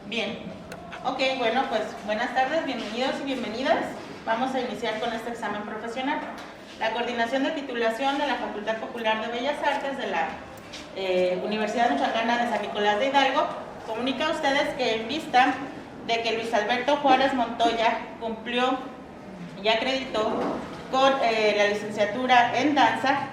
Bien. Ok, bueno, pues buenas tardes, bienvenidos y bienvenidas. Vamos a iniciar con este examen profesional. La Coordinación de Titulación de la Facultad Popular de Bellas Artes de la Universidad Michoacana de San Nicolás de Hidalgo comunica a ustedes que en vista de que Luis Alberto Juárez Montoya cumplió y acreditó con la licenciatura en danza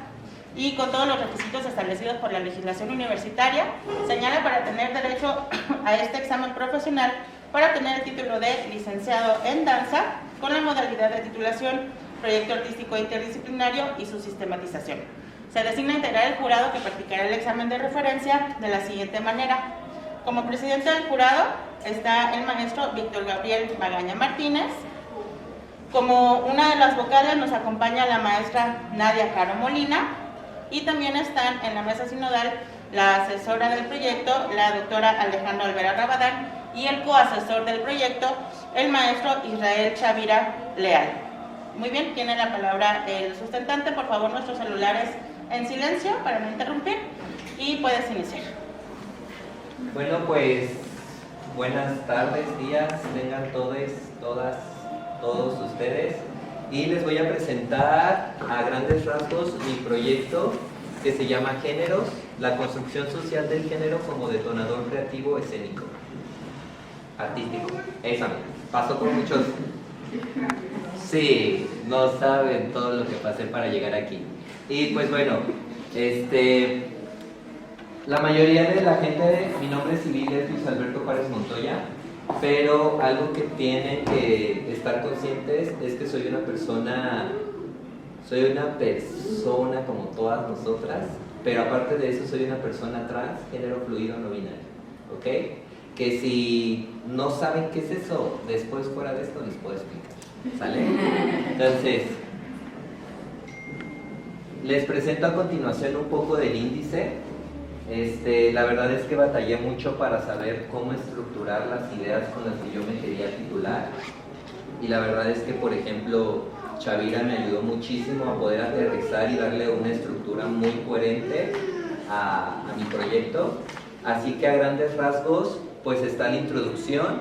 y con todos los requisitos establecidos por la legislación universitaria, señala para tener derecho a este examen profesional para tener el título de licenciado en danza con la modalidad de titulación, proyecto artístico interdisciplinario y su sistematización. Se designa integrar el jurado que practicará el examen de referencia de la siguiente manera. Como presidente del jurado está el maestro Víctor Gabriel Magaña Martínez. Como una de las vocales nos acompaña la maestra Nadia Caro Molina. Y también están en la mesa sinodal la asesora del proyecto, la doctora Alejandra Olvera Rabadán, y el coasesor del proyecto, el maestro Israel Chavira Leal. Muy bien, tiene la palabra el sustentante. Por favor, nuestros celulares en silencio para no interrumpir, y puedes iniciar. Bueno, pues buenas tardes, días, tengan todos ustedes. Y les voy a presentar a grandes rasgos mi proyecto que se llama Géneros, la construcción social del género como detonador creativo escénico, artístico. Esa, paso por muchos. Sí, no saben todo lo que pasé para llegar aquí. Y pues bueno, la mayoría de la gente, mi nombre civil es Luis Alberto Juárez Montoya. Pero algo que tienen que estar conscientes es que soy una persona como todas nosotras, pero aparte de eso soy una persona trans, género fluido no binario, ¿ok? Que si no saben qué es eso, después fuera de esto les puedo explicar, ¿sale? Entonces, les presento a continuación un poco del índice. La verdad es que batallé mucho para saber cómo estructurar las ideas con las que yo me quería titular, y la verdad es que, por ejemplo, Chavira me ayudó muchísimo a poder aterrizar y darle una estructura muy coherente a mi proyecto. Así que a grandes rasgos pues está la introducción,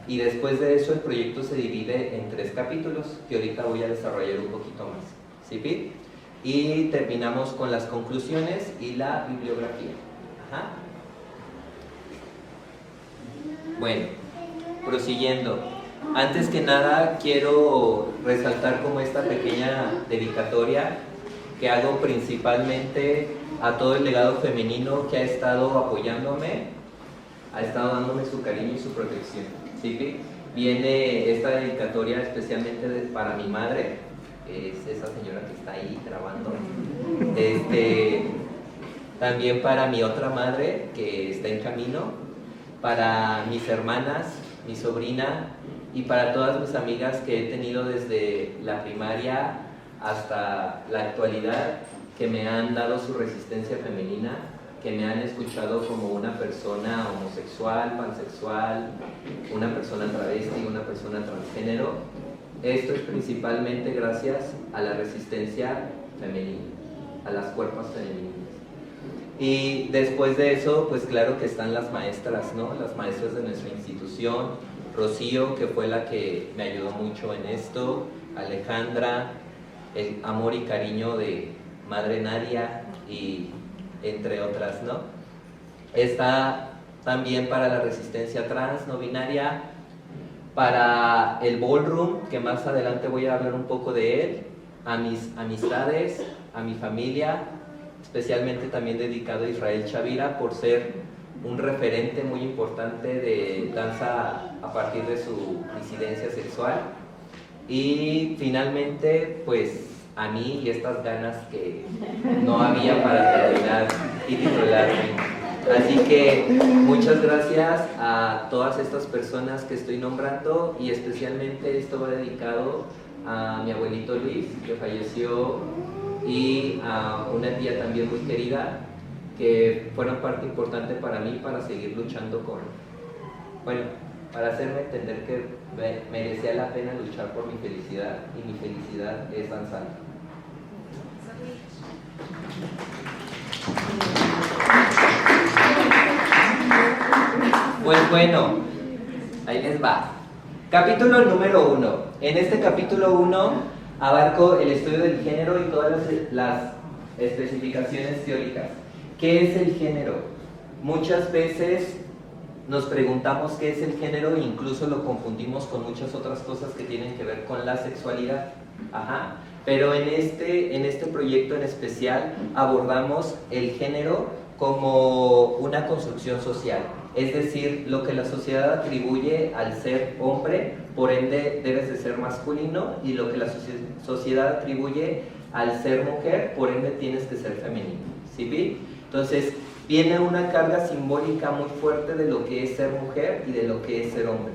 y después de eso el proyecto se divide en 3 capítulos que ahorita voy a desarrollar un poquito más, ¿sí, Pete? Y terminamos con las conclusiones y la bibliografía. Ajá. Bueno, prosiguiendo. Antes que nada quiero resaltar como esta pequeña dedicatoria que hago principalmente a todo el legado femenino que ha estado apoyándome, ha estado dándome su cariño y su protección. ¿Sí? Viene esta dedicatoria especialmente para mi madre, es esa señora que está ahí grabando. También para mi otra madre que está en camino, para mis hermanas, mi sobrina, y para todas mis amigas que he tenido desde la primaria hasta la actualidad, que me han dado su resistencia femenina, que me han escuchado como una persona homosexual, pansexual, una persona travesti, una persona transgénero. Esto es principalmente gracias a la resistencia femenina, a las cuerpos femeninas. Y después de eso, pues claro que están las maestras, ¿no? Las maestras de nuestra institución, Rocío, que fue la que me ayudó mucho en esto, Alejandra, el amor y cariño de Madre Nadia, y entre otras, ¿no? Está también para la resistencia trans, no binaria, para el ballroom, que más adelante voy a hablar un poco de él, a mis amistades, a mi familia, especialmente también dedicado a Israel Chavira por ser un referente muy importante de danza a partir de su disidencia sexual, y finalmente pues a mí y estas ganas que no había para terminar y titularme. Así que muchas gracias a todas estas personas que estoy nombrando, y especialmente esto va dedicado a mi abuelito Luis, que falleció, y a una tía también muy querida, que fueron parte importante para mí para seguir luchando para hacerme entender que merecía la pena luchar por mi felicidad, y mi felicidad es danzando. Pues bueno, ahí les va. Capítulo número 1. En este capítulo 1 abarco el estudio del género y todas las especificaciones teóricas. ¿Qué es el género? Muchas veces nos preguntamos qué es el género e incluso lo confundimos con muchas otras cosas que tienen que ver con la sexualidad. Ajá. Pero en este proyecto en especial abordamos el género como una construcción social. Es decir, lo que la sociedad atribuye al ser hombre, por ende debes de ser masculino, y lo que la sociedad atribuye al ser mujer, por ende tienes que ser femenino. ¿Sí? Entonces, viene una carga simbólica muy fuerte de lo que es ser mujer y de lo que es ser hombre.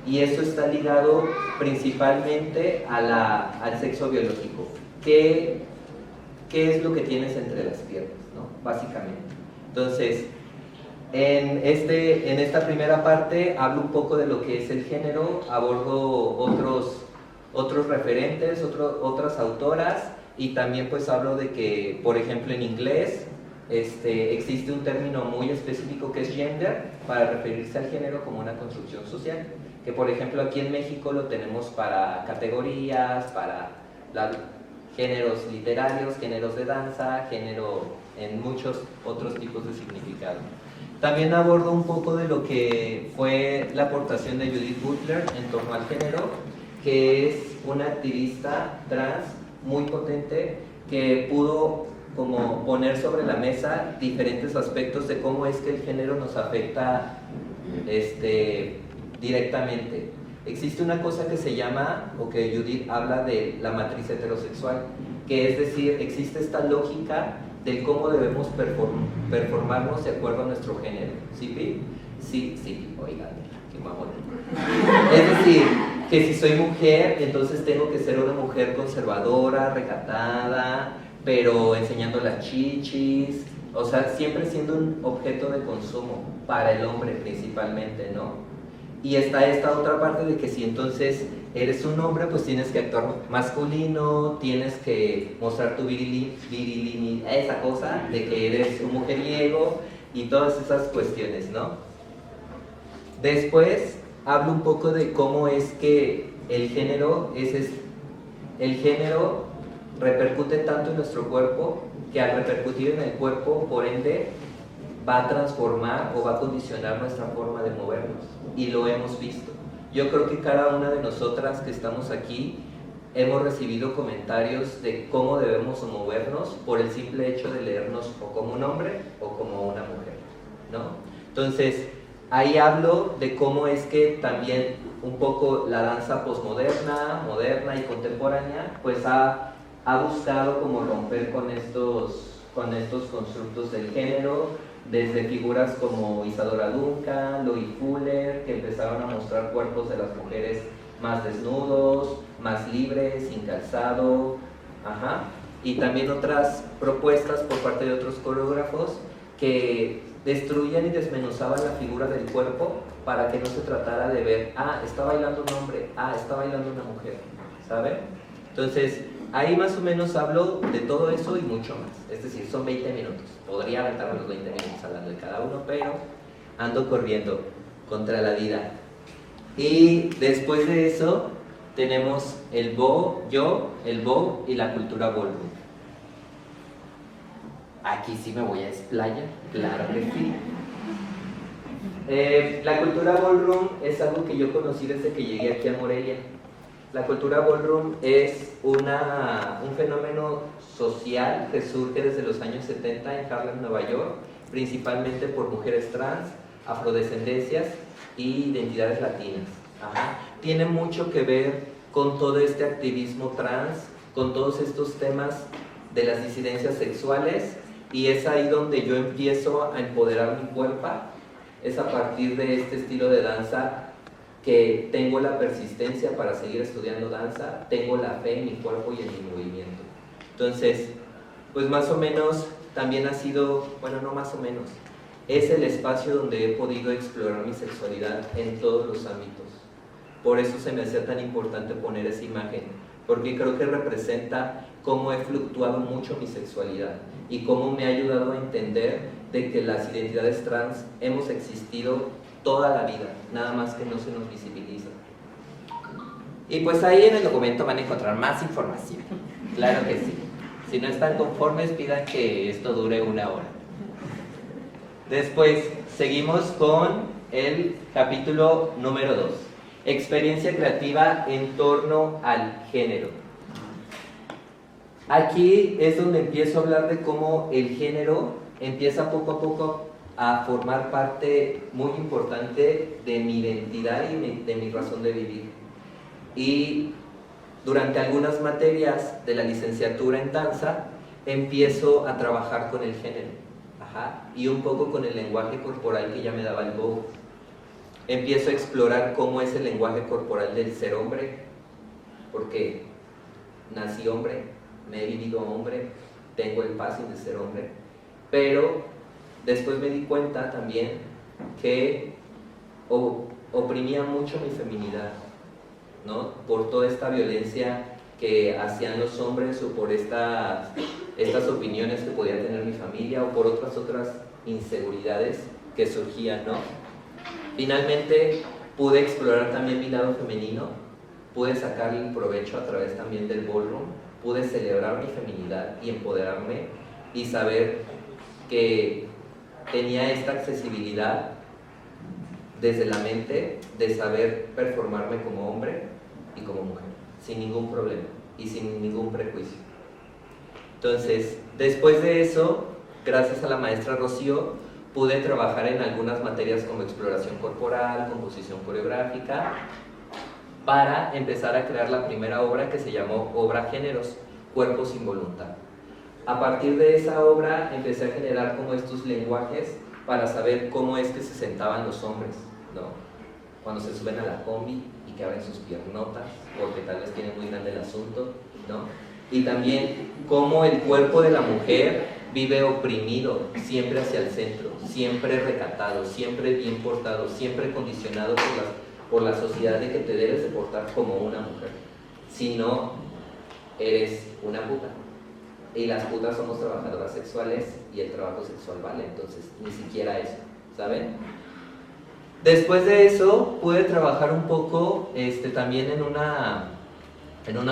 Y eso está ligado principalmente al sexo biológico. ¿Qué es lo que tienes entre las piernas, ¿no? Básicamente. Entonces, en esta primera parte hablo un poco de lo que es el género, abordo otros referentes, otras autoras, y también pues hablo de que, por ejemplo, en inglés existe un término muy específico que es gender, para referirse al género como una construcción social, que por ejemplo aquí en México lo tenemos para categorías, para géneros literarios, géneros de danza, género en muchos otros tipos de significado. También abordo un poco de lo que fue la aportación de Judith Butler en torno al género, que es una activista trans muy potente que pudo como poner sobre la mesa diferentes aspectos de cómo es que el género nos afecta directamente. Existe una cosa que se llama, o que Judith habla de la matriz heterosexual, que es decir, existe esta lógica del cómo debemos performarnos de acuerdo a nuestro género. ¿Sí? Sí, oigan, qué mamón. Es decir, que si soy mujer, entonces tengo que ser una mujer conservadora, recatada, pero enseñando las chichis, o sea, siempre siendo un objeto de consumo para el hombre principalmente, ¿no? Y está esta otra parte de que si entonces eres un hombre, pues tienes que actuar masculino, tienes que mostrar tu virilidad, esa cosa de que eres un mujeriego y todas esas cuestiones, ¿no? Después hablo un poco de cómo es que el género repercute tanto en nuestro cuerpo, que al repercutir en el cuerpo, por ende, va a transformar o va a condicionar nuestra forma de movernos, y lo hemos visto. Yo creo que cada una de nosotras que estamos aquí hemos recibido comentarios de cómo debemos movernos por el simple hecho de leernos o como un hombre o como una mujer, ¿no? Entonces, ahí hablo de cómo es que también un poco la danza posmoderna, moderna y contemporánea, pues ha buscado como romper con estos constructos del género, desde figuras como Isadora Duncan, Loie Fuller, que empezaron a mostrar cuerpos de las mujeres más desnudos, más libres, sin calzado, y también otras propuestas por parte de otros coreógrafos que destruían y desmenuzaban la figura del cuerpo para que no se tratara de ver, está bailando un hombre, está bailando una mujer, ¿saben? Entonces, ahí más o menos hablo de todo eso y mucho más. Es decir, son 20 minutos. Podría aventarme los 20 minutos hablando de cada uno, pero ando corriendo contra la vida. Y después de eso, tenemos el Vogue y la cultura ballroom. Aquí sí me voy a explayar, claro que sí. La cultura ballroom es algo que yo conocí desde que llegué aquí a Morelia. La cultura ballroom es un fenómeno social que surge desde los años 70 en Harlem, Nueva York, principalmente por mujeres trans, afrodescendencias y identidades latinas. Tiene mucho que ver con todo este activismo trans, con todos estos temas de las disidencias sexuales, y es ahí donde yo empiezo a empoderar mi cuerpo. Es a partir de este estilo de danza que tengo la persistencia para seguir estudiando danza, tengo la fe en mi cuerpo y en mi movimiento. Entonces, pues más o menos también ha sido, bueno, no más o menos, es el espacio donde he podido explorar mi sexualidad en todos los ámbitos. Por eso se me hacía tan importante poner esa imagen, porque creo que representa cómo he fluctuado mucho mi sexualidad y cómo me ha ayudado a entender de que las identidades trans hemos existido toda la vida, nada más que no se nos visibiliza. Y pues ahí en el documento van a encontrar más información, claro que sí. Si no están conformes, pidan que esto dure 1 hora. Después, seguimos con el capítulo número 2, experiencia creativa en torno al género. Aquí es donde empiezo a hablar de cómo el género empieza poco a poco a formar parte muy importante de mi identidad y de mi razón de vivir. Y durante algunas materias de la licenciatura en danza empiezo a trabajar con el género, y un poco con el lenguaje corporal que ya me daba el Vogue. Empiezo a explorar cómo es el lenguaje corporal del ser hombre, porque nací hombre, me he vivido hombre, tengo el passing de ser hombre, pero después me di cuenta también que oprimía mucho mi feminidad, ¿no? Por toda esta violencia que hacían los hombres o por estas opiniones que podía tener mi familia o por otras inseguridades que surgían, ¿no? Finalmente pude explorar también mi lado femenino, pude sacarle provecho a través también del ballroom, pude celebrar mi feminidad y empoderarme y saber que tenía esta accesibilidad desde la mente de saber performarme como hombre y como mujer, sin ningún problema y sin ningún prejuicio. Entonces, después de eso, gracias a la maestra Rocío, pude trabajar en algunas materias como exploración corporal, composición coreográfica, para empezar a crear la primera obra que se llamó Obra Géneros, Cuerpo sin Voluntad. A partir de esa obra empecé a generar como estos lenguajes para saber cómo es que se sentaban los hombres, ¿no? Cuando se suben a la combi y que abren sus piernotas, porque tal vez tienen muy grande el asunto, ¿no? Y también cómo el cuerpo de la mujer vive oprimido, siempre hacia el centro, siempre recatado, siempre bien portado, siempre condicionado por la sociedad de que te debes de portar como una mujer. Si no, eres una puta. Y las putas somos trabajadoras sexuales y el trabajo sexual vale, entonces ni siquiera eso, ¿saben? Después de eso pude trabajar un poco también en una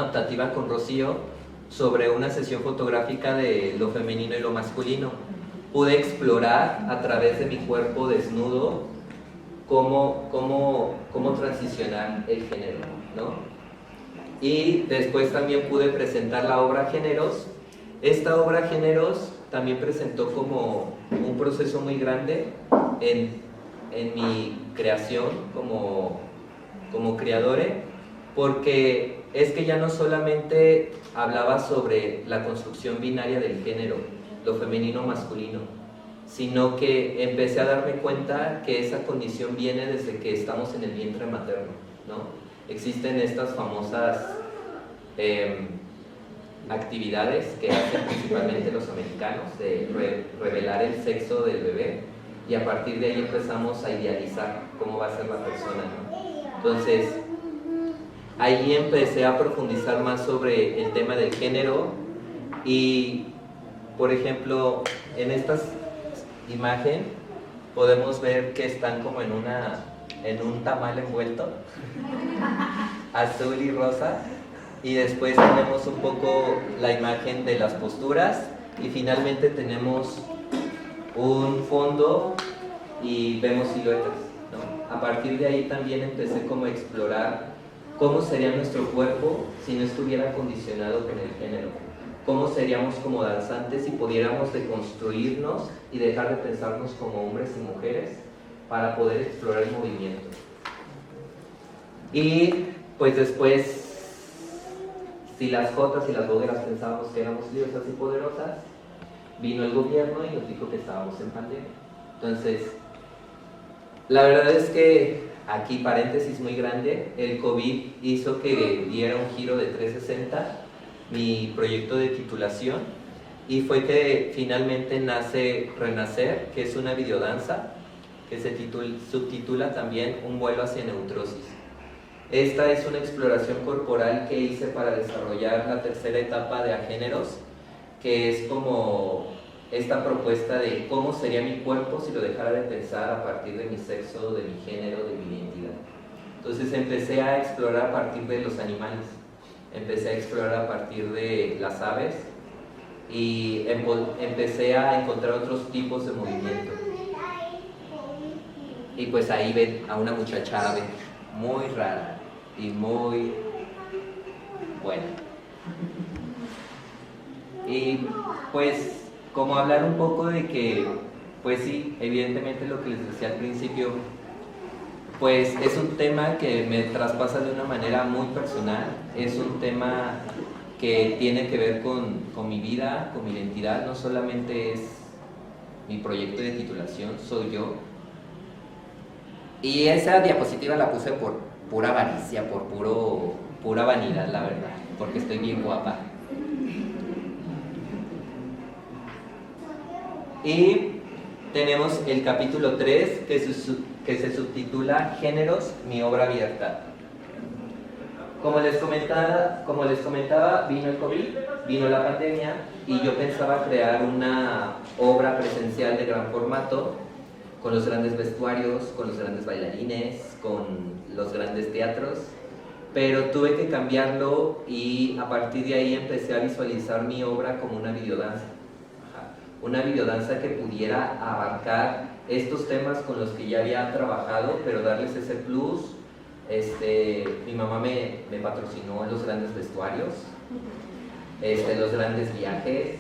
optativa con Rocío sobre una sesión fotográfica de lo femenino y lo masculino. Pude explorar a través de mi cuerpo desnudo cómo transicionar el género, ¿no? Y después también pude presentar la obra Géneros. Esta obra Géneros también presentó como un proceso muy grande en mi creación como creadore, porque es que ya no solamente hablaba sobre la construcción binaria del género, lo femenino masculino, sino que empecé a darme cuenta que esa condición viene desde que estamos en el vientre materno, ¿no? Existen estas famosas actividades que hacen principalmente los americanos de revelar el sexo del bebé, y a partir de ahí empezamos a idealizar cómo va a ser la persona, ¿no? Entonces, ahí empecé a profundizar más sobre el tema del género y, por ejemplo, en esta imagen podemos ver que están como en un tamal envuelto, azul y rosa, y después tenemos un poco la imagen de las posturas y finalmente tenemos un fondo y vemos siluetas, ¿no? A partir de ahí también empecé como a explorar cómo sería nuestro cuerpo si no estuviera condicionado con el género, cómo seríamos como danzantes si pudiéramos deconstruirnos y dejar de pensarnos como hombres y mujeres para poder explorar el movimiento. Y pues después, si las jotas y las bogueras pensábamos que éramos lideresas y poderosas, vino el gobierno y nos dijo que estábamos en pandemia. Entonces, la verdad es que, aquí paréntesis muy grande, el COVID hizo que diera un giro de 360 mi proyecto de titulación, y fue que finalmente nace Renacer, que es una videodanza que se subtitula también Un vuelo hacia neutrosis. Esta es una exploración corporal que hice para desarrollar la tercera etapa de Agéneros, que es como esta propuesta de cómo sería mi cuerpo si lo dejara de pensar a partir de mi sexo, de mi género, de mi identidad. Entonces empecé a explorar a partir de los animales, empecé a explorar a partir de las aves y empecé a encontrar otros tipos de movimiento. Y pues ahí ven a una muchacha ave muy rara y muy buena. Y pues como hablar un poco de que, pues sí, evidentemente lo que les decía al principio, pues es un tema que me traspasa de una manera muy personal, es un tema que tiene que ver con mi vida, con mi identidad, no solamente es mi proyecto de titulación, soy yo. Y esa diapositiva la puse por pura avaricia, por pura vanidad, la verdad, porque estoy bien guapa. Y tenemos el capítulo 3 que se subtitula Géneros, mi obra abierta. Como les comentaba, vino el COVID, vino la pandemia y yo pensaba crear una obra presencial de gran formato con los grandes vestuarios, con los grandes bailarines, con los grandes teatros, pero tuve que cambiarlo y a partir de ahí empecé a visualizar mi obra como una videodanza. Una videodanza que pudiera abarcar estos temas con los que ya había trabajado, pero darles ese plus. Mi mamá me patrocinó los grandes vestuarios, los grandes viajes,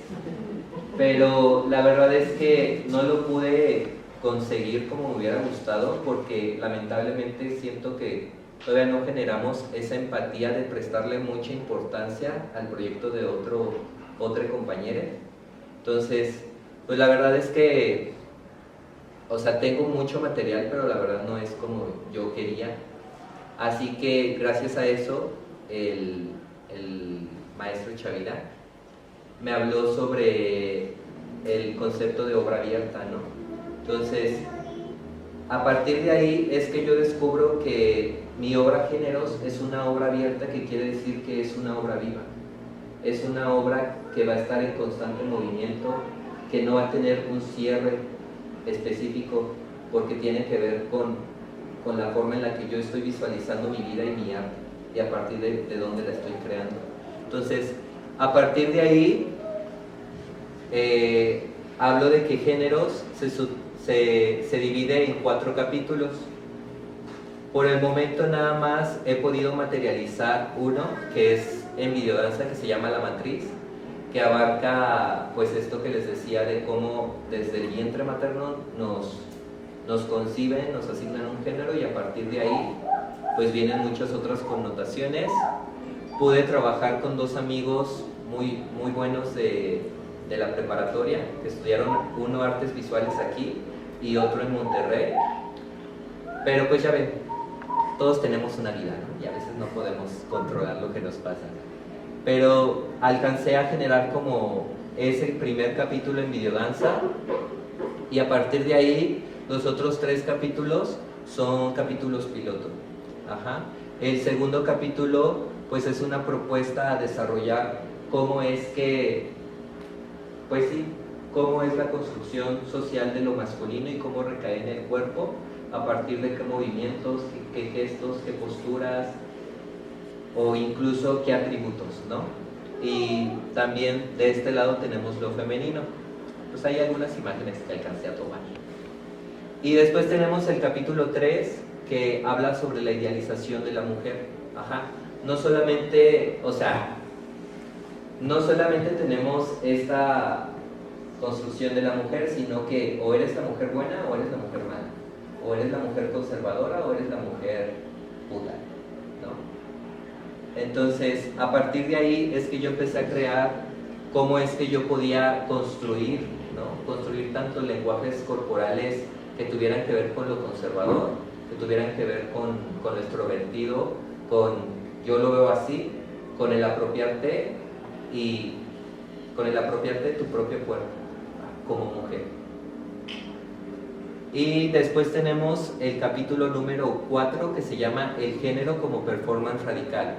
pero la verdad es que no lo pude conseguir como me hubiera gustado porque lamentablemente siento que todavía no generamos esa empatía de prestarle mucha importancia al proyecto de otra compañera. Entonces, pues la verdad es que, o sea, tengo mucho material, pero la verdad no es como yo quería. Así que gracias a eso, el maestro Chavira me habló sobre el concepto de obra abierta, ¿no? Entonces, a partir de ahí es que yo descubro que mi obra Géneros es una obra abierta, que quiere decir que es una obra viva. Es una obra que va a estar en constante movimiento, que no va a tener un cierre específico, porque tiene que ver con la forma en la que yo estoy visualizando mi vida y mi arte, y a partir de dónde la estoy creando. Entonces, a partir de ahí, hablo de que Géneros se divide en 4 capítulos. Por el momento nada más he podido materializar uno, que es en videodanza, que se llama La Matriz, que abarca pues esto que les decía de cómo desde el vientre materno nos conciben, nos asignan un género y a partir de ahí pues vienen muchas otras connotaciones. Pude trabajar con 2 amigos muy buenos de la preparatoria, que estudiaron uno artes visuales aquí y otro en Monterrey, pero pues ya ven, todos tenemos una vida, ¿no? Y a veces no podemos controlar lo que nos pasa, pero alcancé a generar como ese primer capítulo en videodanza y a partir de ahí los otros 3 capítulos son capítulos piloto. El segundo capítulo pues es una propuesta a desarrollar cómo es que, pues sí, cómo es la construcción social de lo masculino y cómo recae en el cuerpo, a partir de qué movimientos, qué gestos, qué posturas o incluso qué atributos, ¿no? Y también de este lado tenemos lo femenino. Pues hay algunas imágenes que alcancé a tomar. Y después tenemos el capítulo 3 que habla sobre la idealización de la mujer. No solamente, o sea, no solamente tenemos esta construcción de la mujer, sino que o eres la mujer buena o eres la mujer mala, o eres la mujer conservadora o eres la mujer puta, ¿no? Entonces, a partir de ahí es que yo empecé a crear cómo es que yo podía construir, ¿no? Construir tanto lenguajes corporales que tuvieran que ver con lo conservador, que tuvieran que ver con lo extrovertido, con yo lo veo así, con el apropiarte y con el apropiarte de tu propio cuerpo como mujer. Y después tenemos el capítulo número 4 que se llama El género como performance radical.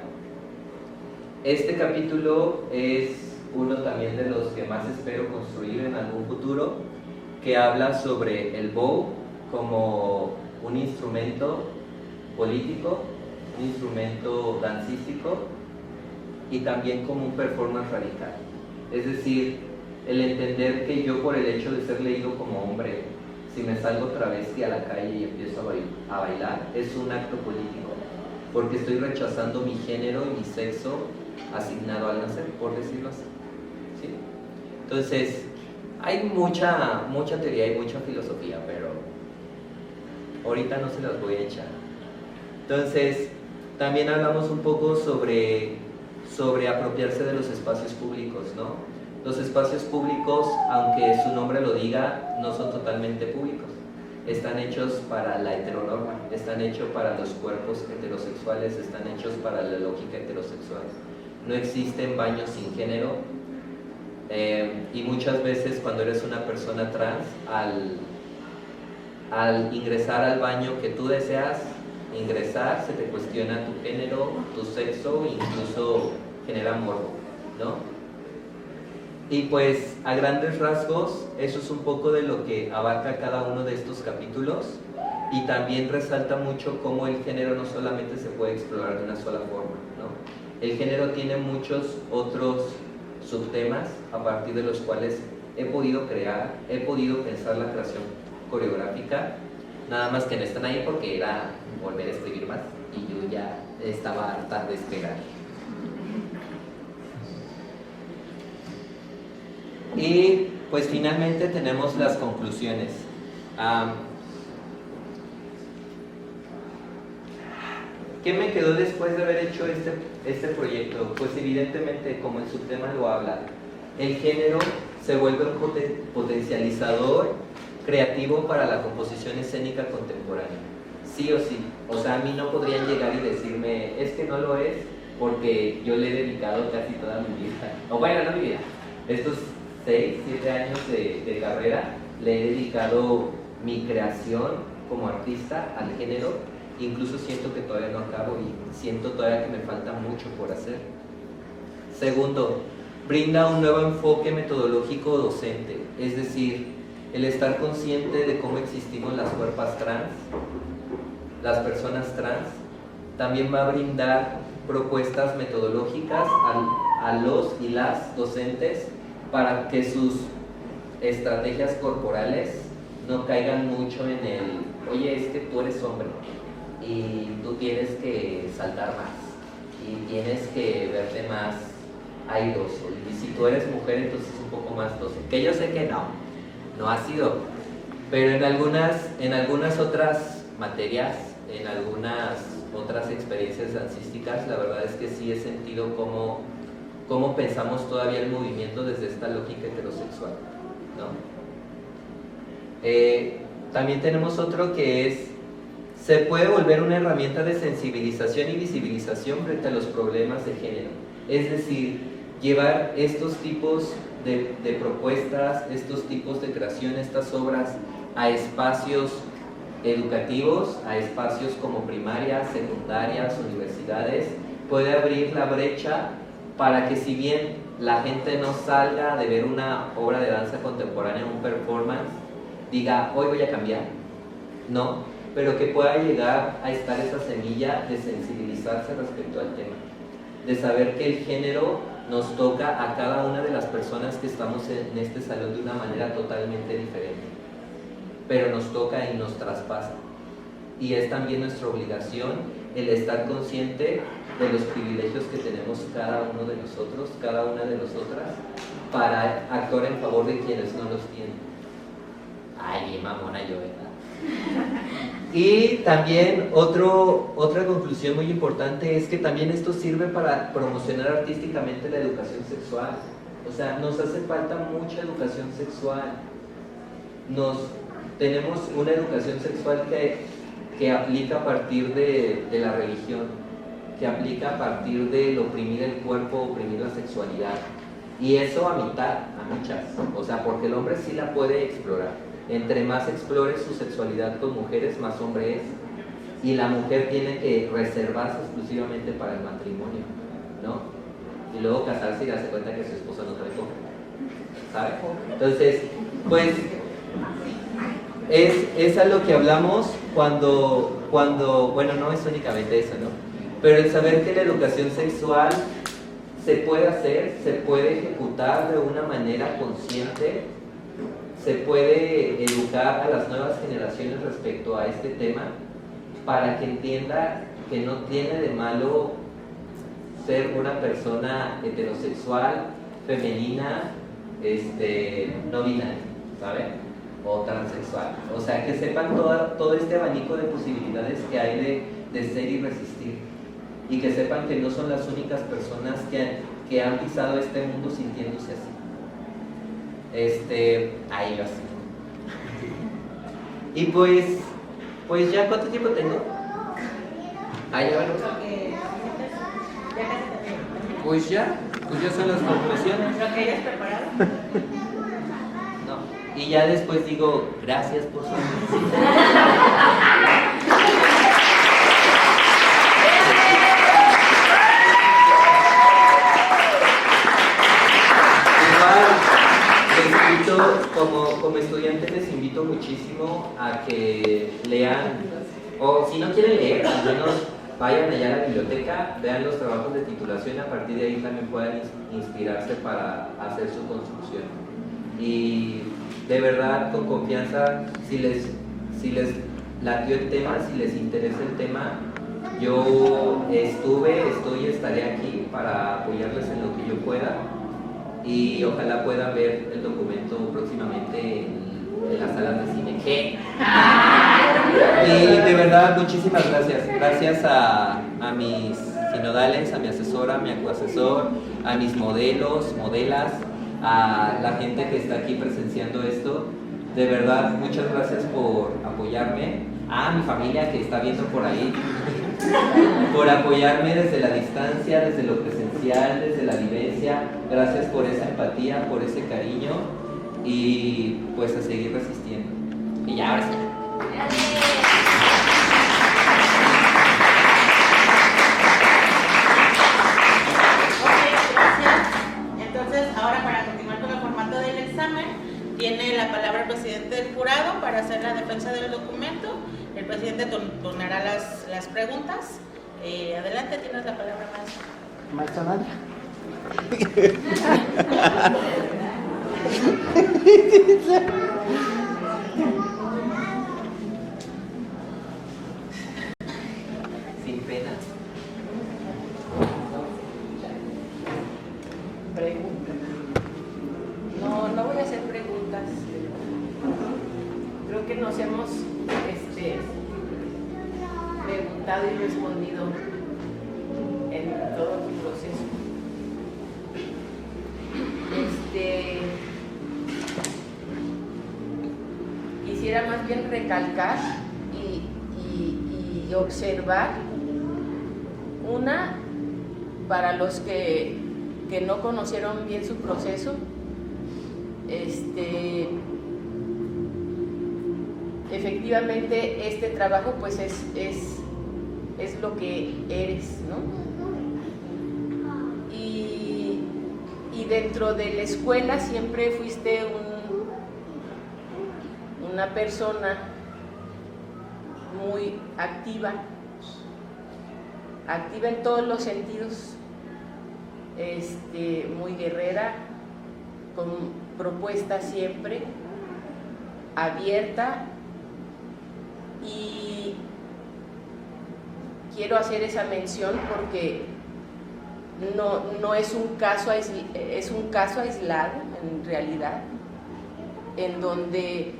Este capítulo es uno también de los que más espero construir en algún futuro, que habla sobre el bow como un instrumento político, un instrumento dancístico y también como un performance radical. Es decir, el entender que yo, por el hecho de ser leído como hombre, si me salgo travesti a la calle y empiezo a bailar, es un acto político, porque estoy rechazando mi género y mi sexo asignado al nacer, por decirlo así. ¿Sí? Entonces, hay mucha teoría y mucha filosofía, pero ahorita no se las voy a echar. Entonces, también hablamos un poco sobre apropiarse de los espacios públicos, ¿no? Los espacios públicos, aunque su nombre lo diga, no son totalmente públicos. Están hechos para la heteronorma, están hechos para los cuerpos heterosexuales, están hechos para la lógica heterosexual. No existen baños sin género, y muchas veces cuando eres una persona trans, al ingresar al baño que tú deseas ingresar, se te cuestiona tu género, tu sexo, incluso genera morbo, ¿no? Y pues a grandes rasgos eso es un poco de lo que abarca cada uno de estos capítulos, y también resalta mucho cómo el género no solamente se puede explorar de una sola forma, ¿no? El género tiene muchos otros subtemas a partir de los cuales he podido pensar la creación coreográfica, nada más que no están ahí porque era volver a escribir más y yo ya estaba harta de despegar. Y pues finalmente tenemos las conclusiones. ¿Qué me quedó después de haber hecho este proyecto? Pues evidentemente, como el subtema lo habla, el género se vuelve un potencializador creativo para la composición escénica contemporánea. Sí o sí. O sea, a mí no podrían llegar y decirme, es que no lo es, porque yo le he dedicado casi toda mi vida, o bueno, no mi vida, estos 6, 7 años de carrera, le he dedicado mi creación como artista al género. Incluso siento que todavía no acabo y siento todavía que me falta mucho por hacer. Segundo, brinda un nuevo enfoque metodológico docente, es decir, el estar consciente de cómo existimos las cuerpas trans, las personas trans. También va a brindar propuestas metodológicas a los y las docentes para que sus estrategias corporales no caigan mucho en el, oye, es que tú eres hombre y tú tienes que saltar más y tienes que verte más airoso, y si tú eres mujer entonces un poco más dócil, que yo sé que no ha sido, pero en algunas otras materias, en algunas otras experiencias dancísticas, la verdad es que sí he sentido cómo pensamos todavía el movimiento desde esta lógica heterosexual, ¿no? También tenemos otro que es, se puede volver una herramienta de sensibilización y visibilización frente a los problemas de género, es decir, llevar estos tipos de propuestas, estos tipos de creación, estas obras a espacios educativos, a espacios como primarias, secundarias, universidades, puede abrir la brecha para que, si bien la gente no salga de ver una obra de danza contemporánea, un performance, diga, hoy voy a cambiar, no, pero que pueda llegar a estar esa semilla de sensibilizarse respecto al tema, de saber que el género nos toca a cada una de las personas que estamos en este salón de una manera totalmente diferente, pero nos toca y nos traspasa, y es también nuestra obligación el estar consciente de los privilegios que tenemos cada uno de nosotros, cada una de nosotras, para actuar en favor de quienes no los tienen. Ay, mamona yo, ¿verdad? Y también otra conclusión muy importante es que también esto sirve para promocionar artísticamente la educación sexual. O sea, nos hace falta mucha educación sexual. Tenemos una educación sexual que aplica a partir de la religión, que aplica a partir del oprimir el cuerpo, oprimir la sexualidad. Y eso a muchas. O sea, porque el hombre sí la puede explorar, entre más explore su sexualidad con mujeres, más hombre es. Y la mujer tiene que reservarse exclusivamente para el matrimonio, ¿no? Y luego casarse y darse cuenta que su esposo no trae coca, ¿sabe? Entonces, pues, es a lo que hablamos cuando, bueno, no es únicamente eso, ¿no? Pero el saber que la educación sexual se puede hacer, se puede ejecutar de una manera consciente, se puede educar a las nuevas generaciones respecto a este tema para que entienda que no tiene de malo ser una persona heterosexual, femenina, no binaria, ¿sabe? O transexual. O sea, que sepan todo este abanico de posibilidades que hay de ser y resistir. Y que sepan que no son las únicas personas que han pisado este mundo sintiéndose así. Ahí lo así. Y pues ya, ¿cuánto tiempo tengo? Ahí ya, pues ya son las conclusiones. ¿Lo que hayas preparado? No. Y ya después digo, gracias por su atención. Como estudiante les invito muchísimo a que lean, o si no quieren leer, al menos vayan allá a la biblioteca, vean los trabajos de titulación, a partir de ahí también puedan inspirarse para hacer su construcción. Y de verdad, con confianza, si les latió el tema, si les interesa el tema, yo estoy y estaré aquí para apoyarles en lo que yo pueda. Y ojalá puedan ver el documento próximamente en las salas de cine. ¿Qué? Y de verdad, muchísimas gracias. Gracias a mis sinodales, a mi asesora, a mi coasesor, a mis modelos, modelas, a la gente que está aquí presenciando esto. De verdad, muchas gracias por apoyarme. A mi familia que está viendo por ahí, por apoyarme desde la distancia, desde lo presencial, desde la vivencia. Gracias por esa empatía, por ese cariño y pues a seguir resistiendo. Y ya, ahora sí. Ok, gracias. Entonces, ahora para continuar con el formato del examen, tiene la palabra el presidente del jurado para hacer la defensa del documento. El presidente turnará las preguntas. Adelante, tienes la palabra, maestro. Maestra Nadia. Sin pena. Preguntas. No voy a hacer preguntas. Creo que nos hemos preguntado y respondido en todo tu proceso. Quisiera más bien recalcar y observar para los que no conocieron bien su proceso, efectivamente este trabajo pues es lo que eres, ¿no? Y dentro de la escuela siempre fuiste una persona muy activa en todos los sentidos, muy guerrera, con propuestas siempre, abierta, y quiero hacer esa mención porque no es un caso aislado en realidad, en donde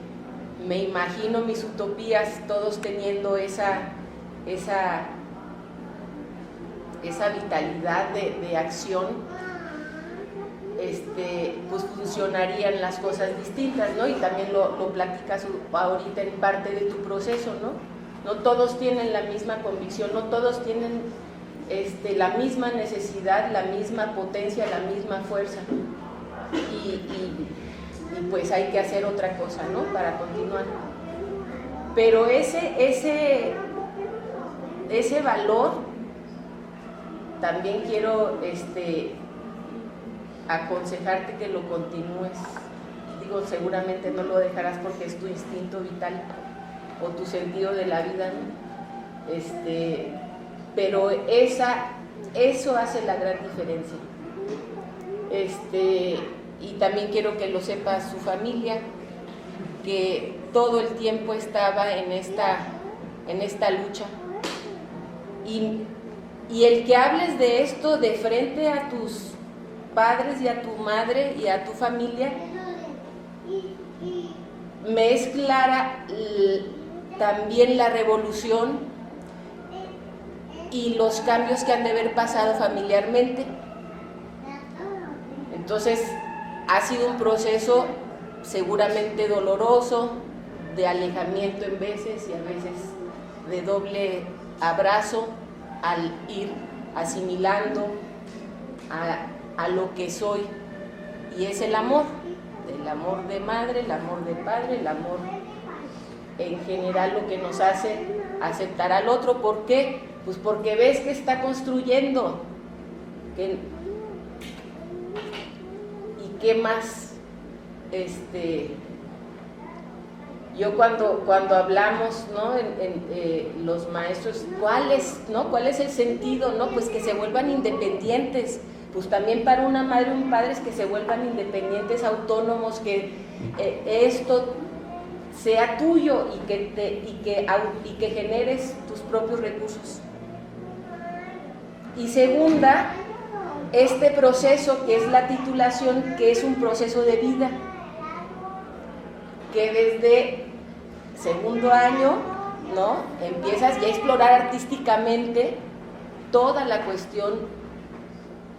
me imagino mis utopías todos teniendo esa vitalidad de acción, pues funcionarían las cosas distintas, ¿no? Y también lo platicas ahorita en parte de tu proceso, ¿no? No todos tienen la misma convicción, no todos tienen la misma necesidad, la misma potencia, la misma fuerza. pues hay que hacer otra cosa, ¿no? Para continuar. Pero ese valor también quiero aconsejarte que lo continúes. Digo, seguramente no lo dejarás porque es tu instinto vital o tu sentido de la vida, ¿no? Pero eso hace la gran diferencia. Y también quiero que lo sepa su familia, que todo el tiempo estaba en esta lucha. Y el que hables de esto de frente a tus padres y a tu madre y a tu familia, me es clara también la revolución y los cambios que han de haber pasado familiarmente. Entonces, ha sido un proceso seguramente doloroso, de alejamiento en veces y a veces de doble abrazo, al ir asimilando a lo que soy, y es el amor de madre, el amor de padre, el amor en general, lo que nos hace aceptar al otro. ¿Por qué? Pues porque ves que está construyendo, y qué más. Yo cuando hablamos, ¿no? Los maestros, ¿cuál es el sentido? ¿No? Pues que se vuelvan independientes. Pues también para una madre o un padre es que se vuelvan independientes, autónomos, que esto sea tuyo y que generes tus propios recursos. Y segunda, este proceso que es la titulación, que es un proceso de vida, que desde segundo año, ¿no? Empiezas ya a explorar artísticamente toda la cuestión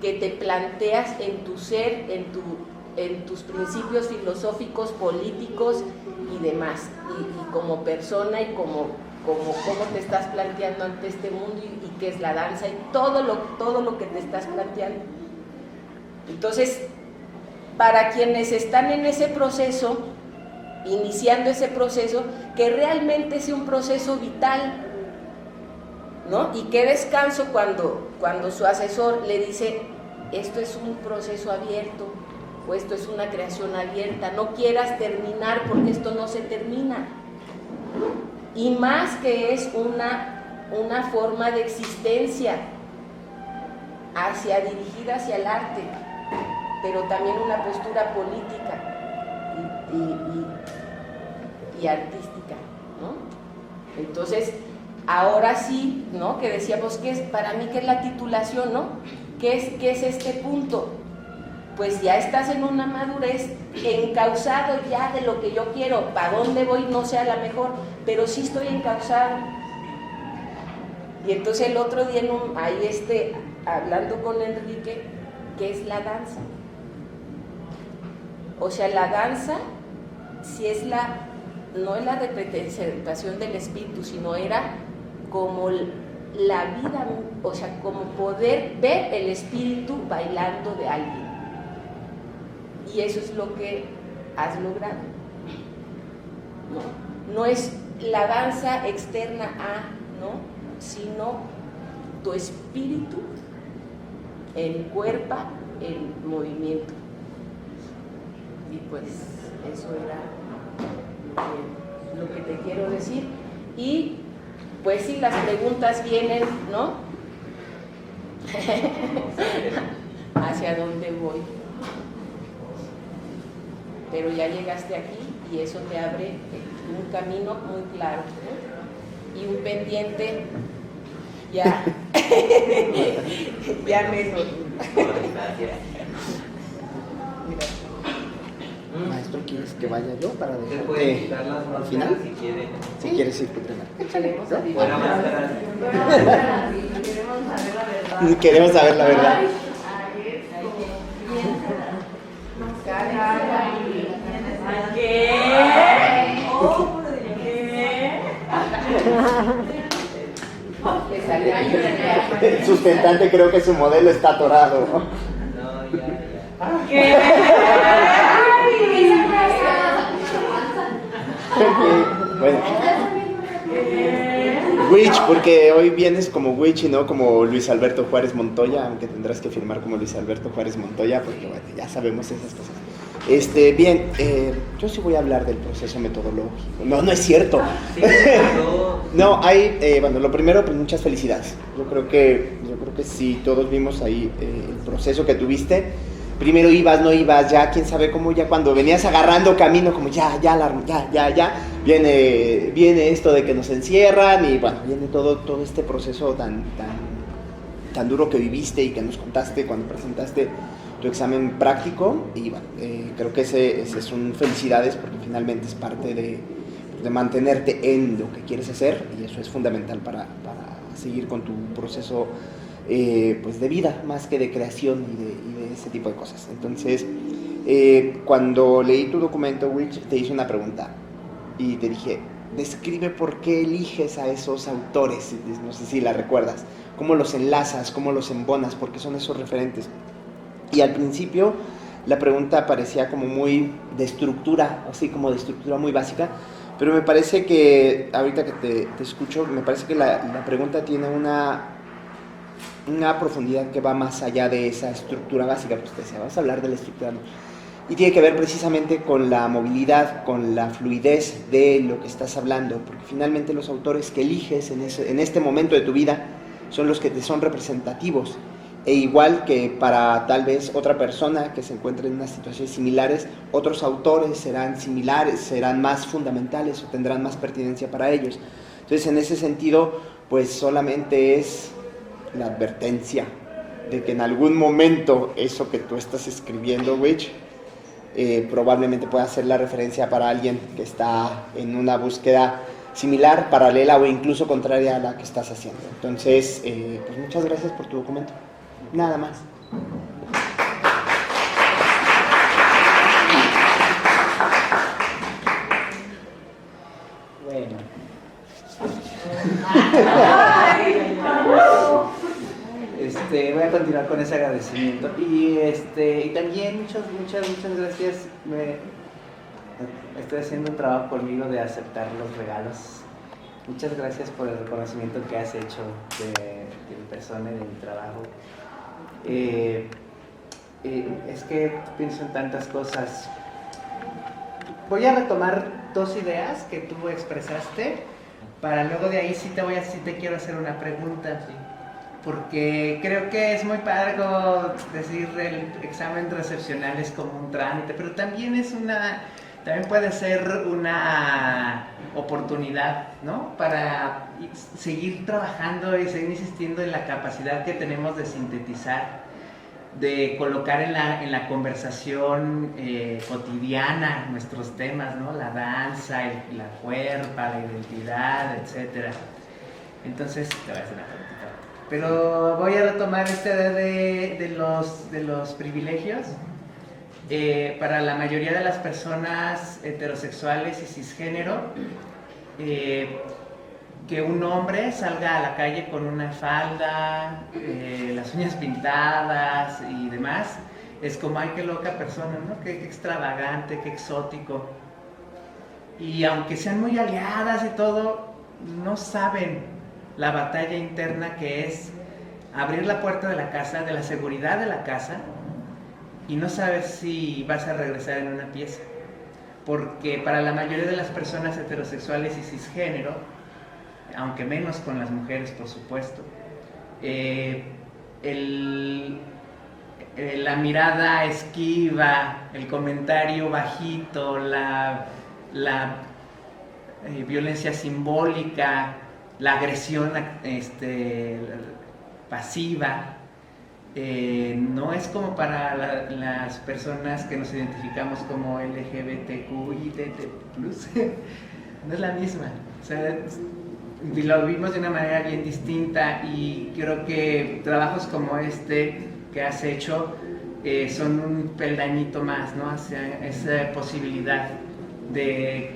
que te planteas en tu ser, en tus principios filosóficos, políticos y demás, y como persona y como cómo te estás planteando ante este mundo y qué es la danza y todo lo que te estás planteando. Entonces, para quienes están en ese proceso, iniciando ese proceso, que realmente sea un proceso vital, ¿no? Y qué descanso cuando su asesor le dice, esto es un proceso abierto, o esto es una creación abierta, no quieras terminar porque esto no se termina. Y más que es una forma de existencia dirigida hacia el arte, pero también una postura política y artística, ¿no? Entonces, ahora sí, ¿no? Que decíamos que es para mí que es la titulación, ¿no? ¿Qué es este punto? Pues ya estás en una madurez, encauzado ya de lo que yo quiero. ¿Para dónde voy? No sé, a lo mejor, pero sí estoy encauzado. Y entonces el otro día hablando con Enrique, ¿qué es la danza? O sea, la danza, si es no es la representación del espíritu, sino era como la vida, o sea, como poder ver el espíritu bailando de alguien. Y eso es lo que has logrado. No es la danza externa a, ¿no? Sino tu espíritu encuerpa el movimiento. Y pues eso era lo que te quiero decir. Y pues sí, las preguntas vienen, ¿no? ¿Hacia dónde voy? Pero ya llegaste aquí y eso te abre un camino muy claro, ¿no? Y un pendiente ya menos. Gracias. Maestro, ¿quieres que vaya yo para Usted puede dejarte quitar las al máscaras final? si quiere. Si quieres ir primero. Echaremos a Fuera máscaras. Queremos saber la verdad. El sustentante creo que su modelo está atorado. No, ya. ¿Qué? Ok, bueno. Witch, porque hoy vienes como Witch y no como Luis Alberto Juárez Montoya, aunque tendrás que firmar como Luis Alberto Juárez Montoya, porque bueno, ya sabemos esas cosas. Bien, yo sí voy a hablar del proceso metodológico. No, no es cierto. Sí, No, hay, bueno, lo primero, pues muchas felicidades. Yo creo que sí, todos vimos ahí el proceso que tuviste. Primero ibas, no ibas, ya quién sabe cómo, ya cuando venías agarrando camino, como ya, viene esto de que nos encierran y bueno, viene todo este proceso tan duro que viviste y que nos contaste cuando presentaste tu examen práctico. Y bueno, creo que ese son felicidades porque finalmente es parte de mantenerte en lo que quieres hacer y eso es fundamental para seguir con tu proceso pues de vida, más que de creación y de ese tipo de cosas. Entonces, cuando leí tu documento, Witch, te hice una pregunta y te dije, describe por qué eliges a esos autores, no sé si la recuerdas, cómo los enlazas, cómo los embonas, por qué son esos referentes. Y al principio la pregunta parecía como muy de estructura, así como de estructura muy básica, pero me parece que, ahorita que te escucho, me parece que la pregunta tiene una profundidad que va más allá de esa estructura básica. Pues te decía, vas a hablar de la estructura, ¿no? Y tiene que ver precisamente con la movilidad, con la fluidez de lo que estás hablando, porque finalmente los autores que eliges en este momento de tu vida son los que te son representativos. E igual que para tal vez otra persona que se encuentre en unas situaciones similares, otros autores serán similares, serán más fundamentales o tendrán más pertinencia para ellos. Entonces, en ese sentido, pues solamente es la advertencia de que en algún momento eso que tú estás escribiendo, Witch, probablemente pueda ser la referencia para alguien que está en una búsqueda similar, paralela o incluso contraria a la que estás haciendo. Entonces, pues muchas gracias por tu documento. Nada más. Bueno. Voy a continuar con ese agradecimiento y también muchas gracias. Estoy haciendo un trabajo conmigo de aceptar los regalos. Muchas gracias por el reconocimiento que has hecho de mi persona y de mi trabajo. Es que pienso en tantas cosas. Voy a retomar dos ideas que tú expresaste para luego de ahí sí te quiero hacer una pregunta. Porque creo que es muy padre decir el examen recepcional es como un trámite, pero también puede ser una oportunidad, ¿no? Para seguir trabajando y seguir insistiendo en la capacidad que tenemos de sintetizar, de colocar en la conversación cotidiana nuestros temas, ¿no? La danza, la cuerpa, la identidad, etc. Entonces, te voy a hacer una pregunta. Pero voy a retomar de los privilegios. Para la mayoría de las personas heterosexuales y cisgénero, que un hombre salga a la calle con una falda, las uñas pintadas y demás, es como, ay, qué loca persona, ¿no? Qué extravagante, qué exótico. Y aunque sean muy aliadas y todo, no saben la batalla interna que es abrir la puerta de la casa, de la seguridad de la casa, y no sabes si vas a regresar en una pieza. Porque para la mayoría de las personas heterosexuales y cisgénero, aunque menos con las mujeres, por supuesto, la mirada esquiva, el comentario bajito, la violencia simbólica, la agresión pasiva, no es como para las personas que nos identificamos como LGBTQIT+, no es la misma. O sea, lo vimos de una manera bien distinta y creo que trabajos como este que has hecho son un peldañito más, ¿no? Hacia esa posibilidad de